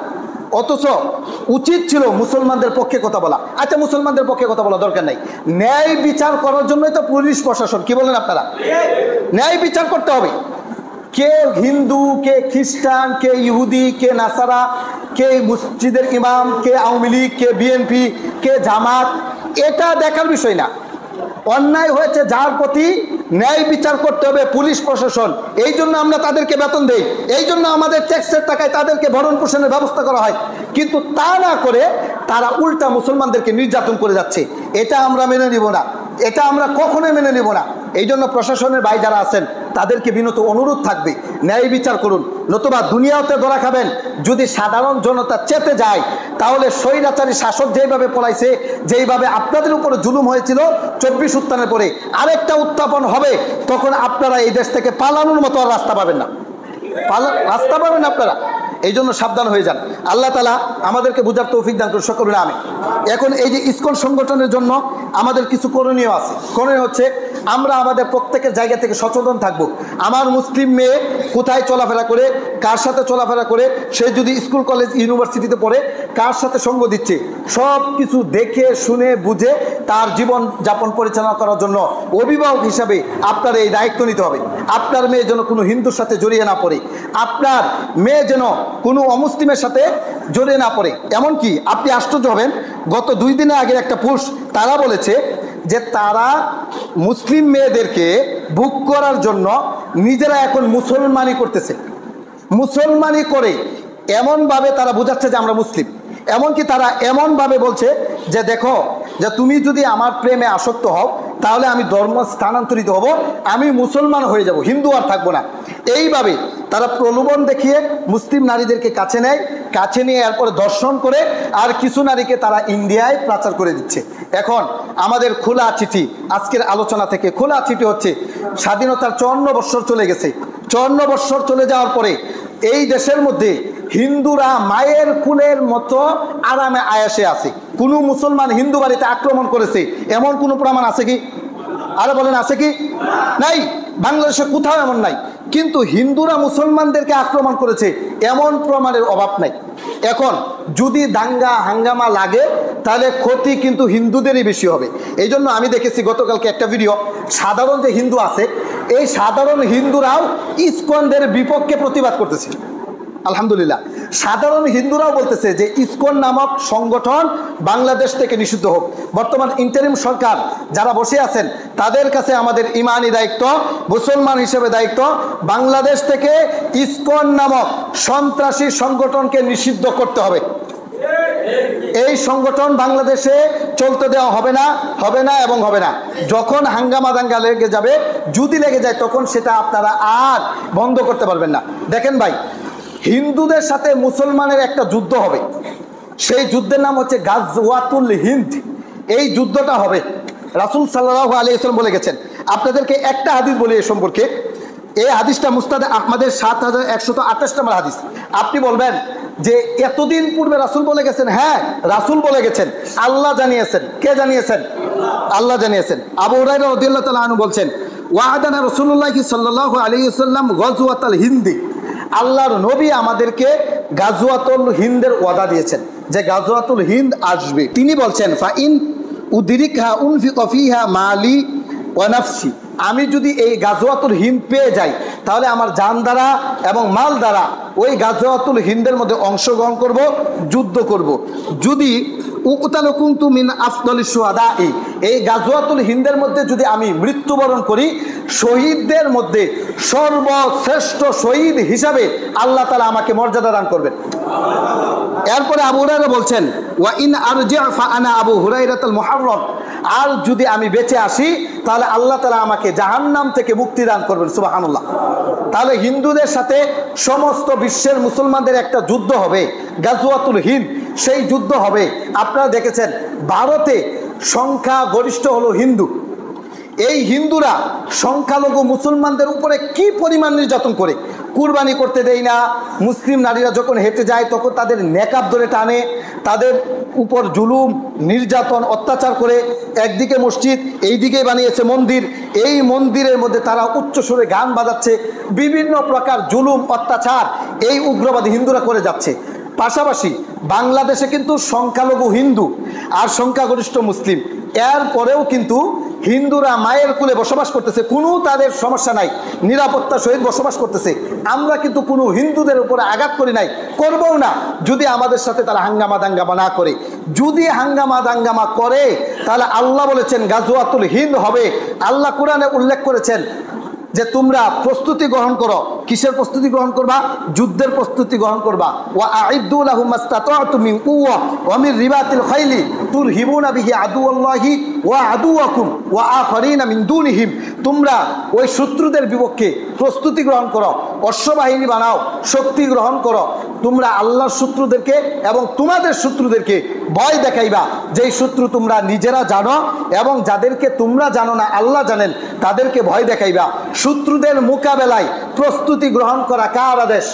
অথচ উচিত ছিল মুসলমানদের পক্ষে কথা বলা। আচ্ছা, মুসলমানদের পক্ষে কথা বলা দরকার নাই, ন্যায় বিচার করার জন্যই তো পুলিশ প্রশাসন। কি বলেন আপনারা? ন্যায় বিচার করতে হবে। কে হিন্দু, কে খ্রিস্টান, কে ইহুদি, কে নাসারা, কে মসজিদের ইমাম, কে আওয়ামী লীগ, কে বিএনপি, কে জামাত, এটা দেখার বিষয় না। অন্যায় হয়েছে যার প্রতি ন্যায় বিচার করতে হবে পুলিশ প্রশাসন। এই জন্য আমরা তাদেরকে বেতন দেই, এই জন্য আমাদের ট্যাক্সের টাকায় তাদেরকে ভরণ পোষণের ব্যবস্থা করা হয়। কিন্তু তা না করে তারা উল্টা মুসলমানদেরকে নির্যাতন করে যাচ্ছে। এটা আমরা মেনে নিব না, এটা আমরা কখনোই মেনে নিব না। এই জন্য প্রশাসনের ভাই যারা আছেন তাদেরকে বিনত অনুরোধ থাকবে, ন্যায় বিচার করুন, নতুবা দুনিয়াতে ধরা খাবেন। যদি সাধারণ জনতা চেতে যায় তাহলে স্বৈরাচারী শাসক যেইভাবে পলাইছে, যেইভাবে আপনাদের উপরে জুলুম হয়েছিল 24 উত্থানের পরে, আরেকটা উত্থাপন হবে, তখন আপনারা এই দেশ থেকে পালানোর মতো আর রাস্তা পাবেন না, রাস্তা পাবেন আপনারা। এই জন্য সাবধান হয়ে যান। আল্লাহ তাআলা আমাদেরকে বুঝার তৌফিক দান করুন, সকলে আমি। এখন এই যে ইসকন সংগঠনের জন্য আমাদের কিছু করণীয় আছে। করণীয় হচ্ছে আমরা আমাদের প্রত্যেকের জায়গা থেকে সচেতন থাকব। আমার মুসলিম মেয়ে কোথায় চলাফেরা করে, কার সাথে চলাফেরা করে, সে যদি স্কুল কলেজ ইউনিভার্সিটিতে পড়ে কার সাথে সঙ্গ দিচ্ছে, সব কিছু দেখে শুনে বুঝে তার জীবন যাপন পরিচালনা করার জন্য অভিভাবক হিসাবে আপনার এই দায়িত্ব নিতে হবে। আপনার মেয়ে যেন কোনো হিন্দুর সাথে জড়িয়ে না পড়ে, আপনার মেয়ে যেন কোনো অমুসলিমের সাথে জড়িয়ে না পড়ে। এমনকি আপনি আশ্চর্য হবেন, গত 2 দিনের আগের একটা পোস্ট তারা বলেছে যে তারা মুসলিম মেয়েদেরকে বুক করার জন্য নিজেরা এখন মুসলমানি করতেছে। মুসলমানি করে এমনভাবে তারা বোঝাচ্ছে যে আমরা মুসলিম। এমনকি তারা এমনভাবে বলছে যে দেখো, যে তুমি যদি আমার প্রেমে আসক্ত হও তাহলে আমি ধর্ম স্থানান্তরিত হব, আমি মুসলমান হয়ে যাব, হিন্দু আর থাকবো না। এইভাবে তারা প্রলোভন দেখিয়ে মুসলিম নারীদেরকে কাছে নেয়, কাছে নিয়ে এরপরে দর্শন করে আর কিছু নারীকে তারা ইন্ডিয়ায় পাচার করে দিচ্ছে। এখন আমাদের খোলা চিঠি, আজকের আলোচনা থেকে খোলা চিঠি হচ্ছে, স্বাধীনতার 54 বৎসর চলে গেছে। 54 বৎসর চলে যাওয়ার পরে এই দেশের মধ্যে হিন্দুরা মায়ের কুলের মতো আরামে আয়াসে আছে। কোনো মুসলমান হিন্দু বাড়িতে আক্রমণ করেছে এমন কোনো প্রমাণ আছে কি? আরে বলেন, আছে কি? নাই। বাংলাদেশে কোথাও এমন নাই। কিন্তু হিন্দুরা মুসলমানদেরকে আক্রমণ করেছে এমন প্রমাণের অভাব নাই। এখন যদি দাঙ্গা হাঙ্গামা লাগে তাহলে ক্ষতি কিন্তু হিন্দুদেরই বেশি হবে। এই জন্য আমি দেখেছি গতকালকে একটা ভিডিও, সাধারণ যে হিন্দু আছে এই সাধারণ হিন্দুরাও ইসকনদের বিপক্ষে প্রতিবাদ করতেছে। আলহামদুলিল্লাহ, সাধারণ হিন্দুরাও বলতেছে যে ইসকন নামক সংগঠন বাংলাদেশ থেকে নিষিদ্ধ হোক। বর্তমান ইন্টারিম সরকার যারা বসে আছেন তাদের কাছে আমাদের ইমানি দায়িত্ব, মুসলমান হিসেবে দায়িত্ব, বাংলাদেশ থেকে ইসকন নামক সন্ত্রাসী সংগঠনকে নিষিদ্ধ করতে হবে। এই সংগঠন বাংলাদেশে চলতে দেওয়া হবে না, হবে না এবং হবে না। যখন হাঙ্গামা দাঙ্গা লেগে যাবে, যদি লেগে যায়, তখন সেটা আপনারা আর বন্ধ করতে পারবেন না। দেখেন ভাই, হিন্দুদের সাথে মুসলমানের একটা যুদ্ধ হবে, সেই যুদ্ধের নাম হচ্ছে গাজওয়াতুল হিন্দ। এই যুদ্ধটা হবে, রাসূল সাল্লাল্লাহু আলাইহি ওয়াসাল্লাম বলে গেছেন। আপনাদেরকে একটা হাদিস বলি এই সম্পর্কে। এই হাদিসটা মুস্তাদে আহমদের 7128 নম্বর হাদিস। আপনি বলবেন যে এতদিন পূর্বে রাসূল বলে গেছেন। হ্যাঁ, রাসূল বলে গেছেন, আল্লাহ জানিয়েছেন। কে জানিয়েছেন? আল্লাহ জানিয়েছেন। আবু হুরায়রা রাদিয়াল্লাহু তাআলা আনহু বলছেন, ওয়াদানা রাসূলুল্লাহ সাল্লাল্লাহু আলাইহি ওয়াসাল্লাম গাজওয়াতুল হিন্দি। আল্লাহর নবী আমাদেরকে গাজওয়াতুল হিন্দের ওয়াদা দিয়েছেন যে গাজওয়াতুল হিন্দ আসবে। তিনি বলছেন, ফাইন উদরিকহা উনফিক ফিহা মালি ওয়া নাফসি। আমি যদি এই গাজওয়াতুল হিন্দ পেয়ে যাই তাহলে আমার জান দ্বারা এবং মাল দ্বারা ওই গাজওয়াতুল হিন্দের মধ্যে অংশগ্রহণ করব, যুদ্ধ করব। যদি উকতালু কুনতু মিন আফদালিশ শুহাদা, এই গাজওয়াতুল হিন্দের মধ্যে যদি আমি মৃত্যুবরণ করি, শহীদদের মধ্যে সর্বশ্রেষ্ঠ শহীদ হিসাবে আল্লাহ তাআলা আমাকে মর্যাদা দান করবেন। এরপরে আবু হুরায়রা বলছেন, ওয়া ইন আরজি' ফা আনা আবু হুরায়রাতুল মুহাররম। আর যদি আমি বেঁচে আসি তাহলে আল্লাহ তাআলা আমাকে জাহান্নাম থেকে মুক্তি দান করবেন। সুবহানাল্লাহ। তাহলে হিন্দুদের সাথে সমস্ত বিশ্বের মুসলমানদের একটা যুদ্ধ হবে, গাজওয়াতুল হিন্দ। সেই যুদ্ধ হবে। আপনারা দেখেছেন ভারতে সংখ্যা গরিষ্ঠ হলো হিন্দু। এই হিন্দুরা সংখ্যালঘু মুসলমানদের উপরে কি পরিমাণ নির্যাতন করে, কুরবানি করতে দেয় না। মুসলিম নারীরা যখন হেঁটে যায় তখন তাদের নেকাব ধরে টানে, তাদের উপর জুলুম নির্যাতন অত্যাচার করে। একদিকে মসজিদ, এইদিকে বানিয়েছে মন্দির, এই মন্দিরের মধ্যে তারা উচ্চস্বরে গান বাজাচ্ছে। বিভিন্ন প্রকার জুলুম অত্যাচার এই উগ্রবাদী হিন্দুরা করে যাচ্ছে। পাশাপাশি বাংলাদেশে কিন্তু সংখ্যালঘু হিন্দু আর সংখ্যাগরিষ্ঠ মুসলিম, এরপরেও কিন্তু হিন্দুরা মায়ের কুলে বসবাস করতেছে, কোনো তাদের সমস্যা নাই, নিরাপত্তার সহিত বসবাস করতেছে। আমরা কিন্তু কোনো হিন্দুদের উপরে আঘাত করি নাই, করবও না, যদি আমাদের সাথে তারা হাঙ্গামা দাঙ্গামা না করে। যদি হাঙ্গামা দাঙ্গামা করে তাহলে আল্লাহ বলেছেন গাজওয়াতুল হিন্দ হবে। আল্লাহ কোরআনে উল্লেখ করেছেন যে তোমরা প্রস্তুতি গ্রহণ করো। কিসের প্রস্তুতি গ্রহণ করবা? যুদ্ধের প্রস্তুতি গ্রহণ করবা। ওয়া আইদ্দু লাহুম মাসতাতা'তুম মিন কুওয়া ওয়া মিন রিবাতিল খাইলি তুরহিবুনা বিহি আদুওয়াল্লাহি ওয়া আদুওয়াকুম ওয়া আখারিনা মিন দুনিহিম। তোমরা ওই শত্রুদের বিপক্ষে প্রস্তুতি গ্রহণ করো, অশ্ববাহিনী বানাও, শক্তি গ্রহণ করো। তোমরা আল্লাহর শত্রুদেরকে এবং তোমাদের শত্রুদেরকে ভয় দেখাইবা, যেই শত্রু তোমরা নিজেরা জানো এবং যাদেরকে তোমরা জানো না আল্লাহ জানেন, তাদেরকে ভয় দেখাইবা। শত্রুদের মোকাবেলায় প্রস্তুতি গ্রহণ করা কার আদেশ?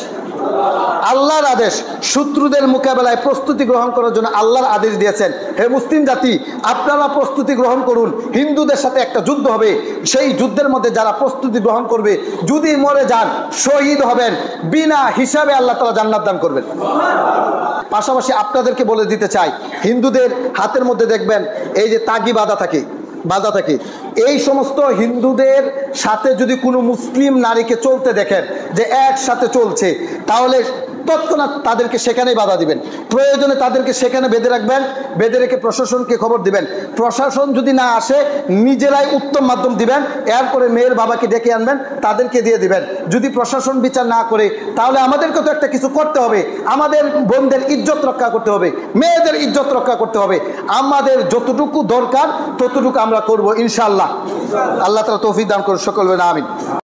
আল্লাহর আদেশ। শত্রুদের মোকাবেলায় প্রস্তুতি গ্রহণ করার জন্য আল্লাহর আদেশ দিয়েছেন, হে মুসলিম জাতি আপনারা প্রস্তুতি গ্রহণ করুন, হিন্দুদের সাথে একটা যুদ্ধ হবে, সেই যুদ্ধের মধ্যে যারা প্রস্তুতি গ্রহণ করবে যদি মরে যান শহীদ হবেন, বিনা হিসাবে আল্লাহ তাআলা জান্নাত দান করবেন। পাশাপাশি আপনাদেরকে বলে দিতে চাই, হিন্দুদের হাতের মধ্যে দেখবেন এই যে তাগি বাঁধা থাকে, এই সমস্ত হিন্দুদের সাথে যদি কোনো মুসলিম নারীকে চলতে দেখেন যে একসাথে চলছে, তাহলে তৎক্ষণাৎ তাদেরকে সেখানেই বাধা দিবেন, প্রয়োজনে তাদেরকে সেখানে বেঁধে রাখবেন, বেঁধে রেখে প্রশাসনকে খবর দিবেন। প্রশাসন যদি না আসে নিজেরাই উত্তম মাধ্যম দিবেন, এরপরে মেয়ের বাবাকে ডেকে আনবেন, তাদেরকে দিয়ে দিবেন। যদি প্রশাসন বিচার না করে তাহলে আমাদেরকে তো একটা কিছু করতে হবে, আমাদের বোনদের ইজ্জত রক্ষা করতে হবে, মেয়েদের ইজ্জত রক্ষা করতে হবে। আমাদের যতটুকু দরকার ততটুকু আমরা করব ইনশাআল্লাহ। আল্লাহ তাআলা তৌফিক দান করুন, সকল বলেন আমিন।